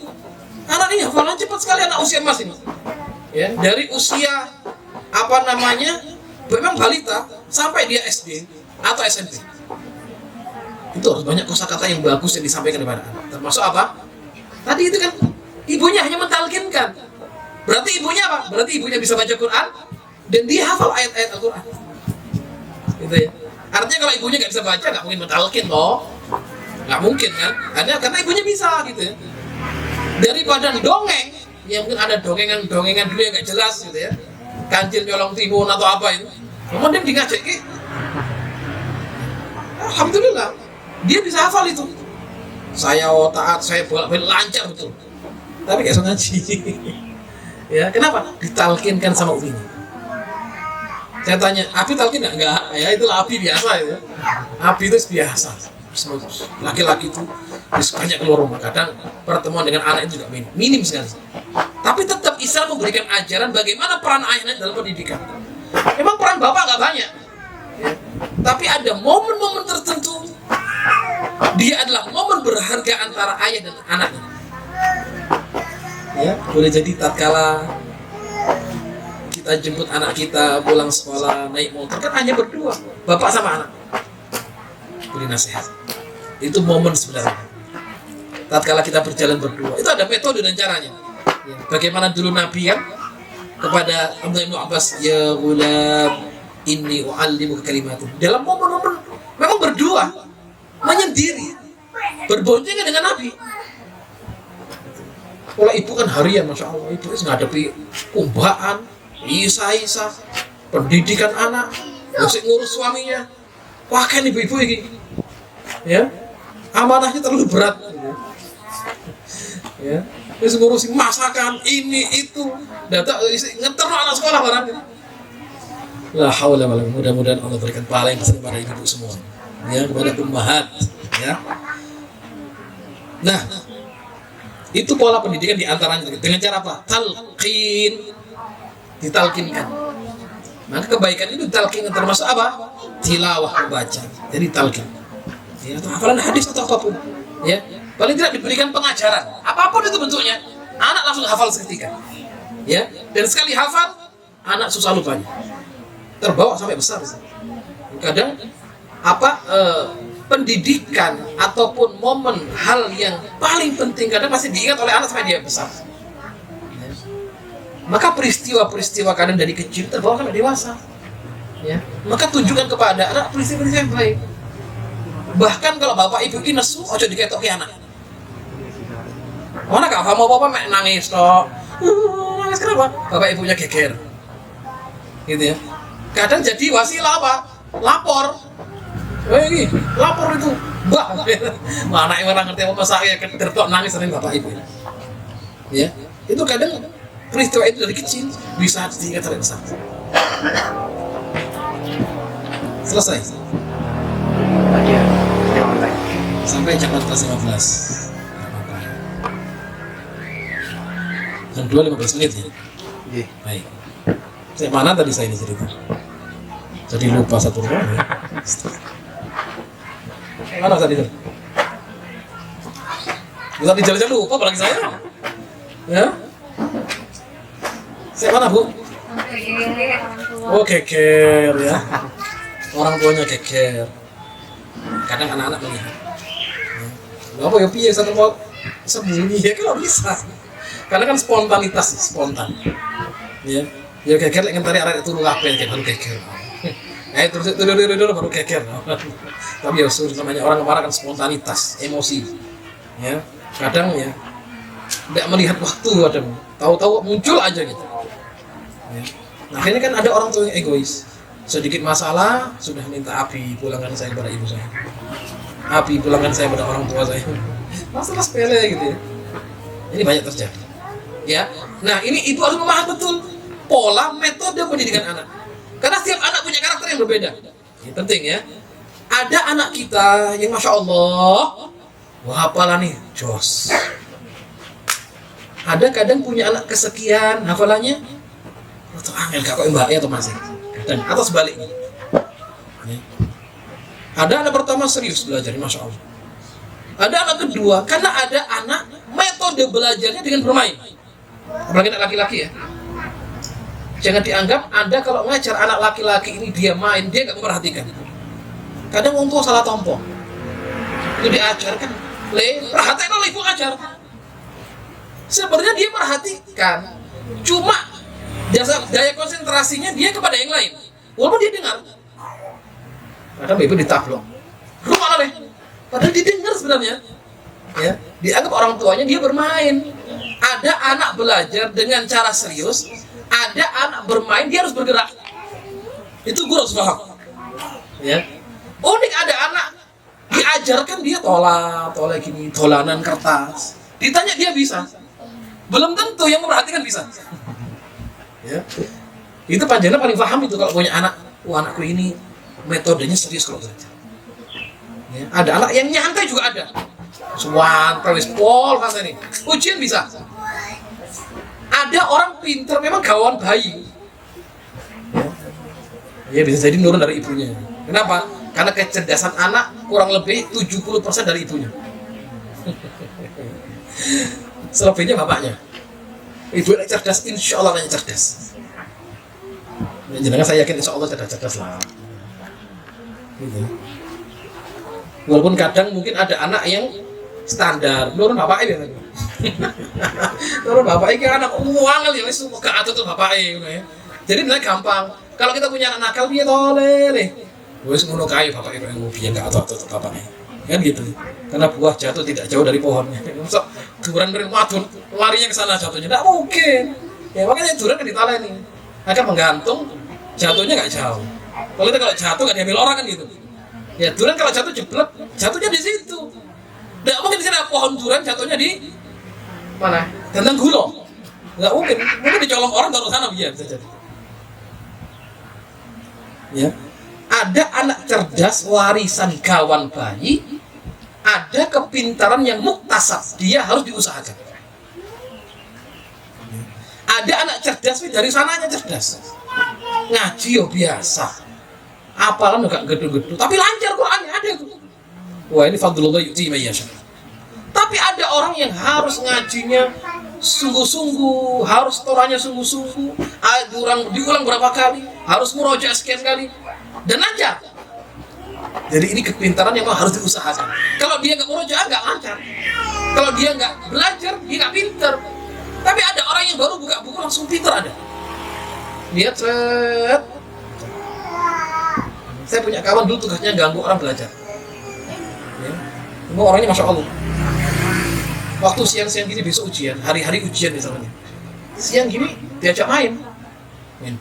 Anak ini hafalan cepat sekali anak usia emas ini. Ya, dari usia apa namanya memang balita sampai dia SD atau SMP. Itu harus banyak kosakata yang bagus yang disampaikan kepada anak. Termasuk apa? Tadi itu kan ibunya hanya mentalkinkan. Berarti ibunya apa? Berarti ibunya bisa baca Quran dan dia hafal ayat-ayat Al-Quran. Gitu ya. Artinya kalau ibunya nggak bisa baca, nggak mungkin mentalkin toh. Nggak mungkin kan? Karena ibunya bisa gitu ya. Daripada dongeng, ya mungkin ada dongengan dulu yang nggak jelas gitu ya. Kancil nyolong timun atau apa itu. Kemudian di ngajak alhamdulillah dia bisa hafal itu. Saya taat, saya bolak-balik lancar betul. Tapi nggak bisa ngaji. Ya, kenapa? Ditalkinkan sama uminya. Saya tanya, Abi talkin nggak? Enggak, ya itulah Abi biasa ya. Abi itu biasa. Laki-laki itu banyak keluar rumah. Kadang pertemuan dengan anak itu juga minim sekali. Tapi tetap Islam memberikan ajaran bagaimana peran ayahnya dalam pendidikan. Memang peran bapak nggak banyak. Ya. Tapi ada momen-momen tertentu. Dia adalah momen berharga antara ayah dan anaknya. Ya, boleh jadi tatkala kita jemput anak kita pulang sekolah naik motor kan hanya berdua, bapak sama anak. Beri nasihat. Itu momen sebenarnya. Tatkala kita berjalan berdua, itu ada metode dan caranya. Ya, bagaimana dulu Nabi kan kepada Abdullah bin Abbas, ya ghulam inni u'allimuka kalimatin. Dalam momen-momen memang berdua, menyendiri, berboncengan dengan Nabi. Kalau ibu kan harian, masya Allah, ibu itu menghadapi kumbaan, isa, pendidikan anak, masih ngurus suaminya. Wah kan ibu-ibu ini, ya, amanahnya terlalu berat. Ya, terus ngurusin masakan ini itu, data ngeterno anak sekolah barangnya. La haula wala quwwata, mudah-mudahan Allah berikan pahala yang besar kepada ibu semua, ya, kepada ummahat, ya. Nah, itu pola pendidikan diantaranya dengan cara apa? Talqin, ditalkinkan. Maka kebaikan itu ditalkinkan, termasuk apa? Tilawah, membaca. Jadi talqin. Ya, atau hafalan hadis atau apapun. Ya, paling tidak diberikan pengajaran. Apapun itu bentuknya, anak langsung hafal seketika. Ya, dan sekali hafal, anak susah lupanya. Terbawa sampai besar. Kadang pendidikan ataupun momen hal yang paling penting kadang masih diingat oleh anak sampai dia besar. Ya. Maka peristiwa-peristiwa kadang dari kecil terbawa sampai dewasa. Ya. Maka tunjukkan kepada anak peristiwa-peristiwa yang baik. Bahkan kalau bapak ibu ini nesu, ojo diketoki anak. Mana gak paham apa-apa mek nangis toh. Nangis kenapa? Bapak ibunya geger. Gitu ya. Kadang jadi wasilah apa? Lapor. Ini lapor itu, mbak. Mana yang orang ngerti apa saya ketertok nangis sering bapak ibu. Ya, itu kadang peristiwa itu dari kecil bisa diingat sampai besar. Selesai. Sampai jam 14.15. Jam 2:15 menit ya. Baik. Saya mana tadi saya ini cerita? Jadi lupa satu rumah ya. Mana tadi tuh? Bisa dijalan-jalan lupa apalagi saya. Ya? Saya mana bu? Oh geger ya. Orang tuanya geger. Kadang anak-anak melihat. Gak apa ya piye satu mau sembunyi ya kalau bisa. Karena kan spontanitas, spontan. Ya. Ya geger lek ngentari arek turu kabeh kan geger. Terus baru geger. Tapi ya namanya orang kemarin kan spontanitas, emosi. Ya, kadang ya tidak melihat waktu, kadang tahu-tahu muncul aja gitu. Ya. Nah, akhirnya kan ada orang tua yang egois. Sedikit masalah sudah minta Abi pulangkan saya kepada ibu saya. Abi pulangkan saya kepada orang tua saya. Masalah sepele gitu ya. Ini banyak terjadi. Ya. Nah, ini ibu harus memahami betul pola metode pendidikan anak. Karena setiap anak punya karakter yang berbeda. Ini penting ya. Ada anak kita yang masya Allah, wah hafalan nih, jos. Ada kadang punya anak kesekian, hafalannya angel gak kok mbak atau masih dan atau sebaliknya. Ya. Ada anak pertama serius belajar, masya Allah. Ada anak kedua karena ada anak metode belajarnya dengan bermain. Apalagi anak laki-laki ya. Jangan dianggap Anda kalau ngajar anak laki-laki ini dia main, dia nggak memperhatikan. Kadang orang tua salah tompo. Itu diajarkan, perhatikan oleh ibu ajar. Sebenarnya dia perhatikan, cuma daya konsentrasinya dia kepada yang lain. Walaupun dia dengar. Kadang ibu ditablok. Rumah aneh. Padahal dia dengar sebenarnya. Ya, dianggap orang tuanya dia bermain. Ada anak belajar dengan cara serius, ada anak bermain dia harus bergerak. Itu guru harus paham. Ya. Unik ada anak diajarkan dia tolak gini, tolanan kertas. Ditanya dia bisa. Belum tentu yang memperhatikan bisa. Ya. Itu panjangnya paling paham itu kalau punya anak. Wah, anakku ini metodenya serius kalau belajar. Ya. Ada anak yang nyantai juga ada. Suwantai wis pol kan ini. Ujian bisa. Ada orang pintar memang gawan bayi. Ya bisa jadi nurun dari ibunya. Kenapa? Karena kecerdasan anak kurang lebih 70% dari ibunya. Selebihnya bapaknya. Ibu yang cerdas, insya Allah yang cerdas. Jangan saya yakin insya Allah cerdas lah. Gitu. Walaupun kadang mungkin ada anak yang standar, nurun bapaknya biasanya. Nurun bapaknya anak uang ya wis gak atut bapaknya. Jadi benar gampang. Kalau kita punya anak nakal dia toleh. Wis ngono kae bapake kok ngopi gak atut bapaknya. Kan gitu. Karena buah jatuh tidak jauh dari pohonnya. Masuk duran dari madun, larinya ke sana jatuhnya. Tidak mungkin. Ya makanya duran kan ditaleni. Akan menggantung jatuhnya gak jauh. Kalau kita kalau jatuh gak diambil orang kan gitu. Ya duran kalau jatuh jeblek, jatuhnya di situ. Tidak mungkin di sana pohon duran jatuhnya di mana? Tentang gulo. Nggak mungkin. Mungkin dicolong orang taruh sana biar bisa jadi. Ya. Ada anak cerdas warisan kawan bayi, ada kepintaran yang muktasab, dia harus diusahakan. Ada anak cerdas dari sananya cerdas. Ngaji yo biasa. Apalan enggak gedung-gedung, tapi lancar Qur'annya ada itu. Wah, ini fadlullah yu'ti man yasha. Tapi ada orang yang harus ngajinya sungguh-sungguh, harus toranya sungguh-sungguh, diulang berapa kali, harus murojaah sekian kali, dan lancar. Jadi ini kepintaran yang harus diusahakan. Kalau dia nggak murojaah, nggak lancar. Kalau dia nggak belajar, dia nggak pintar. Tapi ada orang yang baru buka buku langsung pintar ada. Lihat, saya punya kawan dulu tugasnya ganggu orang belajar. Ya. Orangnya masya Allah. Waktu siang-siang gini besok ujian, hari-hari ujian misalnya. Siang gini diajak main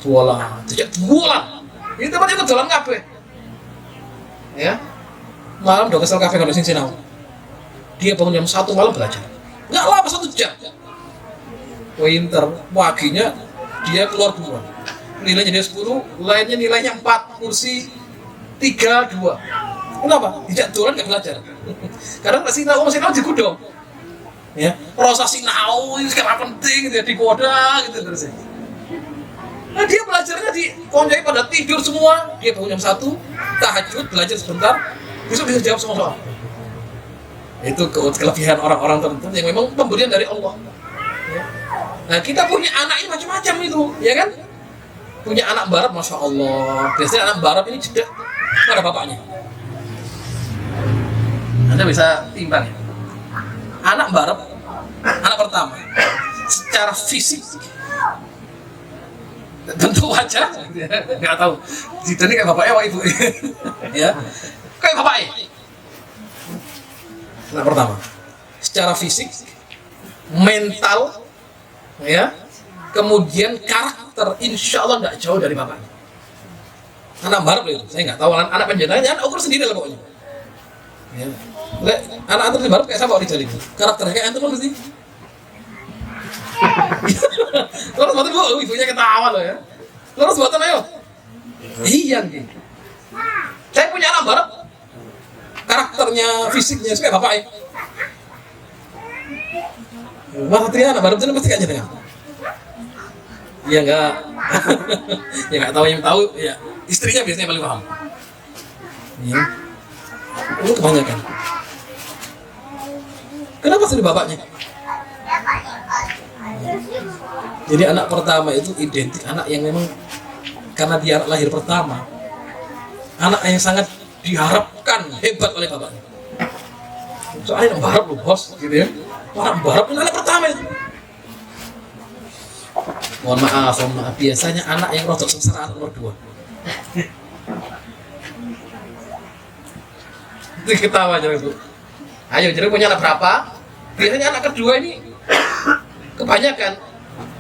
bola, diajak bola. Ini temannya ke jalan kafe. Ya, malam udah kesel kafe kalau sing sinau. Dia bangun jam 1 malam belajar. Nggak lama 1 jam. Winter, paginya dia keluar duluan. Nilainya dia 10, lainnya nilainya 4, kursi 3, 2. Kenapa? Tidak turun nggak belajar. Karena masih tahu digudong. Ya, proses sinau ini sekarang penting gitu, di koda gitu terus. Nah dia belajarnya di konjai pada tidur semua, dia bangun jam 1, tahajud, belajar sebentar, besok bisa jawab semua soal. Itu kelebihan orang-orang tertentu yang memang pemberian dari Allah. Ya. Nah kita punya anak ini macam-macam itu, ya kan? Punya anak barat, masya Allah. Biasanya anak barat ini jeda pada bapaknya. Anda bisa timbang ya. Anak barat, anak pertama, secara fisik tentu wajah, nggak tahu. Zidane kayak bapaknya, wah ibu, ya, kayak bapaknya. Anak pertama, secara fisik, mental, ya, kemudian karakter, insya Allah nggak jauh dari bapaknya. Anak barat itu, saya nggak tahu. Anak penjenengan, anak ukur sendiri lah pokoknya. Ya. Anak antar di barat kayak siapa di jali itu? Karakternya kayak antar mesti. Terus buatan bu, ibunya ketawa loh ya. Terus buatan ayo. Iya nih. Saya punya anak barat, karakternya, fisiknya kayak bapaknya. Wah, Triana anak barat itu pasti kayak jenengan. Ya enggak. Ya enggak tahu, yang tahu ya istrinya biasanya paling paham. Ya. Itu kebanyakan. Kenapa sih bapaknya? Jadi anak pertama itu identik anak yang memang karena dia anak lahir pertama, anak yang sangat diharapkan hebat oleh bapaknya. Soalnya berharap loh bos, gitu ya. Orang berharap anak pertama itu. Mohon maaf, biasanya anak yang rotok sengsara anak nomor 2. Itu ketawa aja itu. Ayo, jadi punya anak berapa? Biasanya anak kedua ini kebanyakan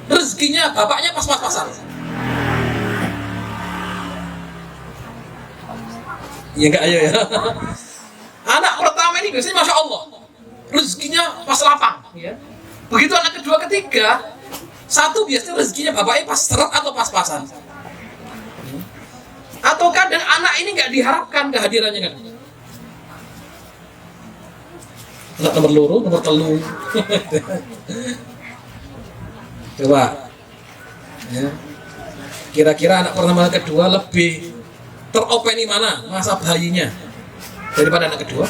rezekinya bapaknya pas-pasan. Iya enggak, ayo ya. Anak pertama ini biasanya masya Allah rezekinya pas lapang, ya. Begitu anak kedua, ketiga, satu biasanya rezekinya bapaknya pas seret atau pas-pasan. Atau kadang anak ini nggak diharapkan kehadirannya kan. Anak nomor loro, nomor telu. Coba, ya. Kira-kira anak pertama dan kedua lebih teropeni mana masa bayinya daripada anak kedua?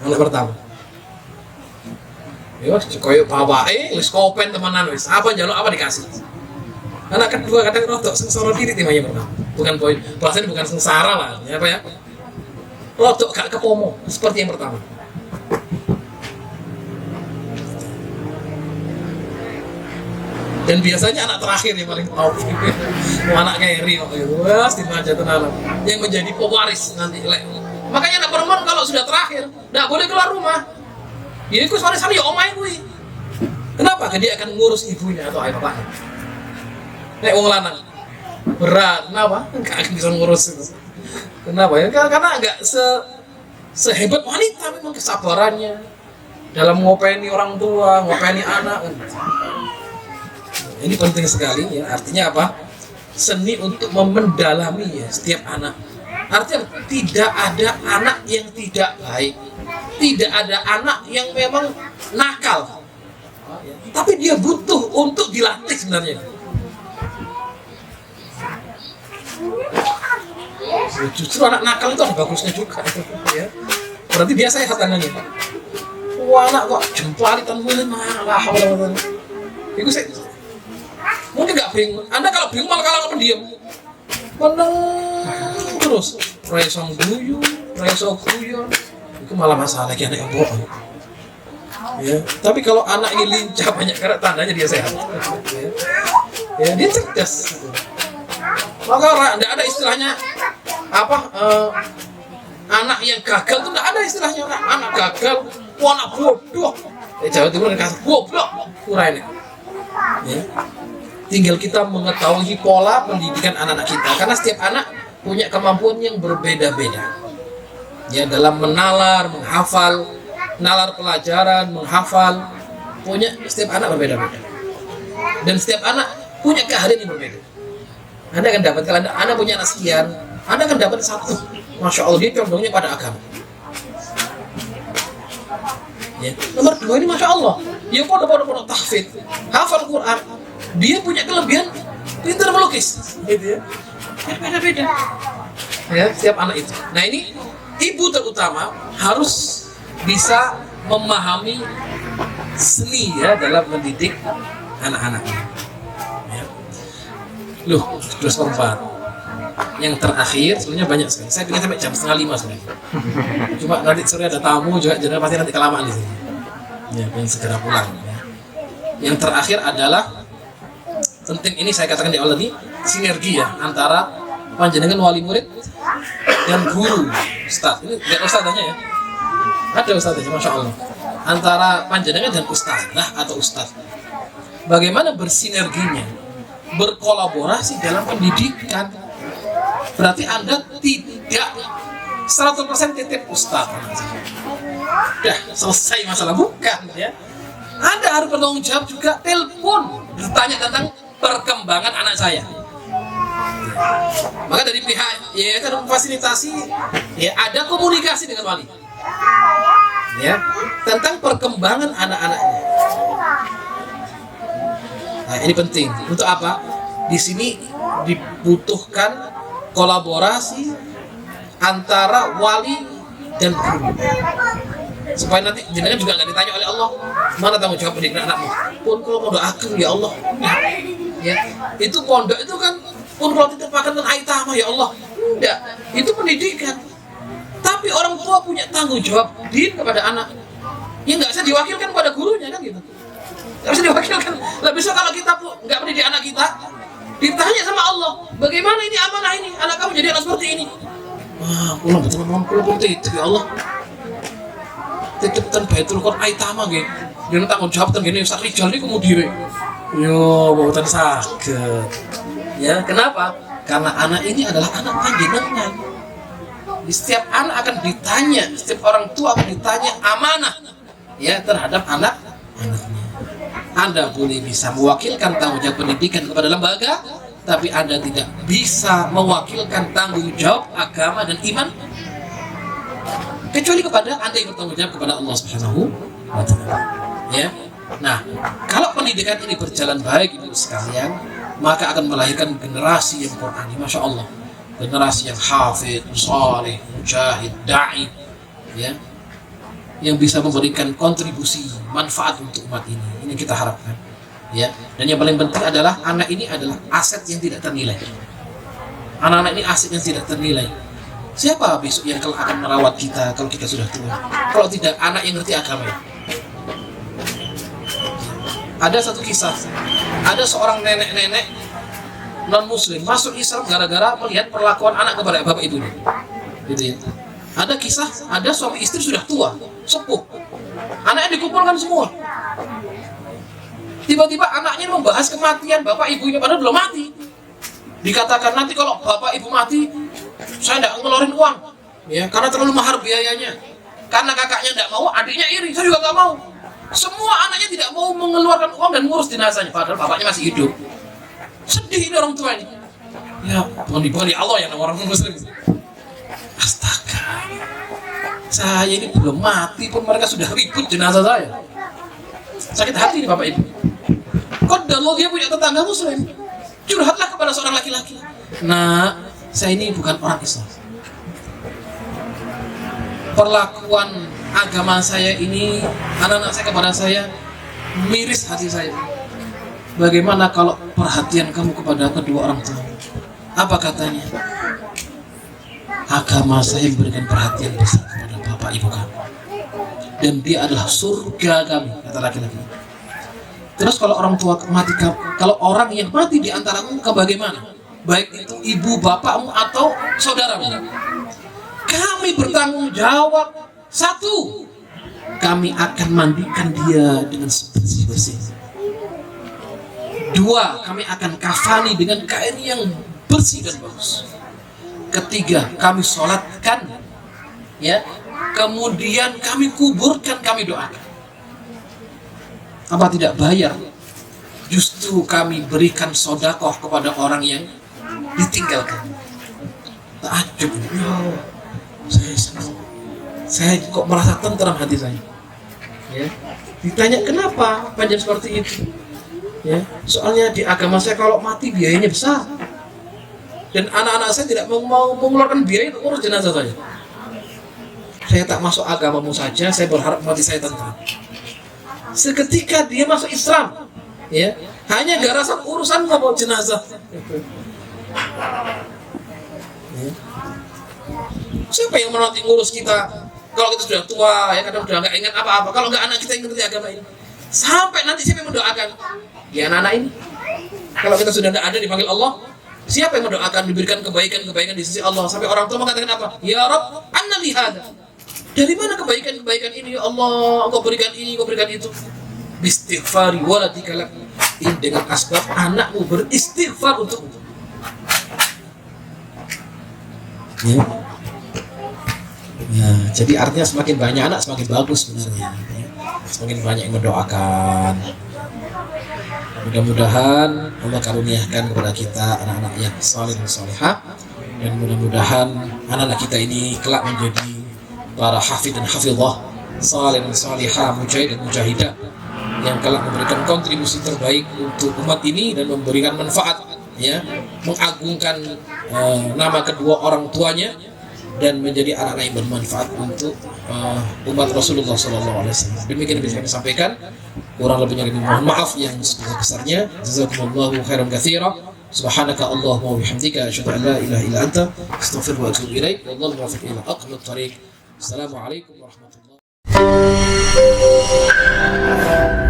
Anak pertama. Ya, koyo bapake wis kopen temenan wis. Apa njaluk apa dikasih. Anak kedua kadang rodok sengsara diri timanya pertama. Bukan poin, bahasanya bukan sengsara lah, ya apa ya? Rodok gak kepomo seperti yang pertama. Dan biasanya anak terakhir yang paling tahu. Anak keri kok itu, wah dimanja tenanan. Yang menjadi pewaris nanti. Makanya anak perempuan kalau sudah terakhir, nggak boleh keluar rumah. Ya itu sore-sore ya omai gue. Kenapa? Karena dia akan ngurus ibunya atau ayah bapaknya. Nek wong lanang berat, kenapa? Nggak akan bisa ngurus itu. Kenapa ya? Karena nggak sehebat wanita memang kesabarannya dalam ngopeni orang tua, ngopeni anak. Ini penting sekali ya. Artinya apa? Seni untuk mendalami ya setiap anak. Artinya tidak ada anak yang tidak baik, tidak ada anak yang memang nakal. Tapi dia butuh untuk dilatih sebenarnya. Justru anak nakal itu ada bagusnya juga. Ya. Berarti dia sehat tangannya. Wah anak kok jempalitan mulai malah. Itu saya mungkin nggak bingung. Anda kalau bingung malah kalau pendiam, meneng terus, raisong guyu, raisong guyon, itu malah masalah lagi anak yang bohong. Ya, tapi kalau anak ini lincah banyak karat tandanya dia sehat. Ya, dia cerdas. Maka tidak ada istilahnya apa anak yang gagal itu tidak ada istilahnya anak gagal, anak bodoh. Jawa Timur dikasih goblok, kurang ini. Ya. Tinggal kita mengetahui pola pendidikan anak-anak kita, karena setiap anak punya kemampuan yang berbeda-beda. Ya, dalam menalar, menghafal, nalar pelajaran, menghafal, punya setiap anak berbeda-beda. Dan setiap anak punya keahlian yang berbeda. Anda akan dapat, kalau Anda punya anak sekian, Anda akan dapat satu. Masya Allah, dia condongnya pada agama. Ya. Nomor 2 ini Masya Allah, dia pondok tahfidz, hafal Quran. Dia punya kelebihan pintar melukis, gitu ya. Beda-beda. Ya, setiap anak itu. Nah ini ibu terutama harus bisa memahami seni ya dalam mendidik anak-anaknya. Ya. Loh, terus keempat. Yang terakhir sebenarnya banyak sekali. Saya pilih sampai jam 4:30 sebenarnya. Cuma nanti sore ada tamu juga, jadi pasti nanti kelamaan di sini. Ya, pengen segera pulang. Ya. Yang terakhir adalah penting, ini saya katakan di awal tadi, sinergi ya antara panjenengan wali murid dan guru ustaz. Ini nggak ustazahnya ya, ada ustazahnya Masya Allah, antara panjenengan dan ustazah atau ustaz. Bagaimana bersinerginya, berkolaborasi dalam pendidikan. Berarti Anda tidak 100% titip ustaz, udah selesai masalah, bukan ya. Anda harus bertanggung jawab juga, telepon bertanya tentang perkembangan anak saya. Maka dari pihak yayasan memfasilitasi ya ada komunikasi dengan wali. ya, tentang perkembangan anak-anaknya. Nah, ini penting. Untuk apa? Di sini dibutuhkan kolaborasi antara wali dan guru, supaya nanti jenengan juga nggak ditanya oleh Allah, mana tanggung jawab pendidikan anakmu. Pun kalau mau doakan ya Allah, ya itu pondok itu kan pun kalau titipakan kan aitama ya Allah, enggak, itu pendidikan. Tapi orang tua punya tanggung jawab din kepada anak, ya nggak bisa diwakilkan kepada gurunya kan gitu, nggak bisa diwakilkan. Lah besok kalau kita nggak mendidik anak kita, ditanya sama Allah, bagaimana ini amanah ini, anak kamu jadi anak seperti ini. Wah, pulang betul itu ya Allah. Titipkan Baitul Quran aitama nggih. Yen tanggung jawab ten ngene sak rijal niku mudire. Yo, mboten saged. Ya, kenapa? Karena anak ini adalah anak panjenengan. Di setiap anak akan ditanya, setiap orang tua akan ditanya amanah ya terhadap anaknya. Anda boleh bisa mewakilkan tanggung jawab pendidikan kepada lembaga, tapi Anda tidak bisa mewakilkan tanggung jawab agama dan iman kecuali kepada Anda yang bertanggung jawab kepada Allah Subhanahu wa Ta'ala. Ya. Nah, kalau pendidikan ini berjalan baik Ibu sekalian, maka akan melahirkan generasi yang Qur'ani, Masya Allah, generasi yang hafid, saleh, mujahid, da'i, ya, yang bisa memberikan kontribusi manfaat untuk umat ini. Ini kita harapkan, ya. Dan yang paling penting adalah anak ini adalah aset yang tidak ternilai. Anak-anak ini aset yang tidak ternilai. Siapa besok yang akan merawat kita kalau kita sudah tua? Kalau tidak anak yang ngerti agama. Ada satu kisah, ada seorang nenek-nenek non-muslim masuk Islam gara-gara melihat perlakuan anak kepada bapak ibunya. Gitu ya. Ada kisah, ada suami istri sudah tua, sepuh, anaknya dikumpulkan semua. Tiba-tiba anaknya membahas kematian bapak ibunya padahal belum mati. Dikatakan nanti kalau bapak ibu mati, saya tidak ngeluarin uang, ya, karena terlalu mahal biayanya. Karena kakaknya tidak mau, adiknya iri, saya juga nggak mau. Semua anaknya tidak mau mengeluarkan uang dan ngurus jenazahnya, padahal bapaknya masih hidup. Sedih ini orang tua ini. Ya, bukan di Allah yang orang muslim. Astaga, saya ini belum mati pun mereka sudah ribut jenazah saya. Sakit hati nih bapak ibu. Kodallah dia punya tetangga muslim, curhatlah kepada seorang laki-laki. Nah, saya ini bukan orang Islam. Perlakuan agama saya ini, anak-anak saya kepada saya, miris hati saya. Bagaimana kalau perhatian kamu kepada kedua orang tua? Apa katanya? Agama saya memberikan perhatian besar kepada bapak ibu kamu, dan dia adalah surga kami, kata laki-laki. Terus kalau orang tua mati, kalau orang yang mati di antaramu, bagaimana? Baik itu ibu bapakmu atau saudaramu, kami bertanggung jawab. Satu, kami akan mandikan dia dengan sebersih-bersih. Dua, kami akan kafani dengan kain yang bersih dan bagus. Ketiga, kami sholatkan, ya, kemudian kami kuburkan, kami doakan. Apa tidak bayar? Justru kami berikan sodakoh kepada orang yang ditinggalkan. Takjub, ya, saya senang. Saya kok merasa tenteram hati saya. Ya, ditanya kenapa panjang seperti itu? Ya, soalnya di agama saya kalau mati biayanya besar, dan anak-anak saya tidak mau mengeluarkan biaya untuk urus jenazah saya. Saya tak masuk agamamu saja, saya berharap mati saya tenteram. Seketika dia masuk Islam, ya, hanya gara-gara urusan mau jenazah. Ya. Siapa yang menanti ngurus kita? Kalau kita sudah tua, ya, kadang sudah nggak ingat apa-apa. Kalau nggak anak kita yang ngerti agama ini, sampai nanti siapa yang mendoakan? Ya anak-anak ini. Kalau kita sudah tidak ada dipanggil Allah, siapa yang mendoakan diberikan kebaikan-kebaikan di sisi Allah? Sampai orang tua mengatakan apa? Ya Rabb, anna li hada. Dari mana kebaikan-kebaikan ini? Ya Allah, Engkau berikan ini, Engkau berikan itu. Bistighfari waladika lak. Ini dengan asbab anakmu beristighfar untukmu. Ya. Ya, jadi artinya semakin banyak anak semakin bagus sebenarnya, ya. Semakin banyak yang mendoakan. Mudah-mudahan Allah karuniakan kepada kita anak-anak yang saleh dan salehah, dan mudah-mudahan anak-anak kita ini kelak menjadi para hafidh dan hafidhah salih dan salihah, mujahid dan mujahidah yang telah memberikan kontribusi terbaik untuk umat ini dan memberikan manfaat, ya, mengagungkan nama kedua orang tuanya dan menjadi anak-anak yang bermanfaat untuk umat Rasulullah SAW. Demikian bisa kami sampaikan. Kurang lebihnya kami mohon maaf yang sebesar-besarnya. Jazakumullahu khairan katsira. Subhanaka Allahumma wa bihamdika asyhadu an la ilaha illa anta astaghfiruka wa atubu ilaik. Wallahu muwaffiq ila aqwamit thariq. Assalamualaikum warahmatullahi wabarakatuh.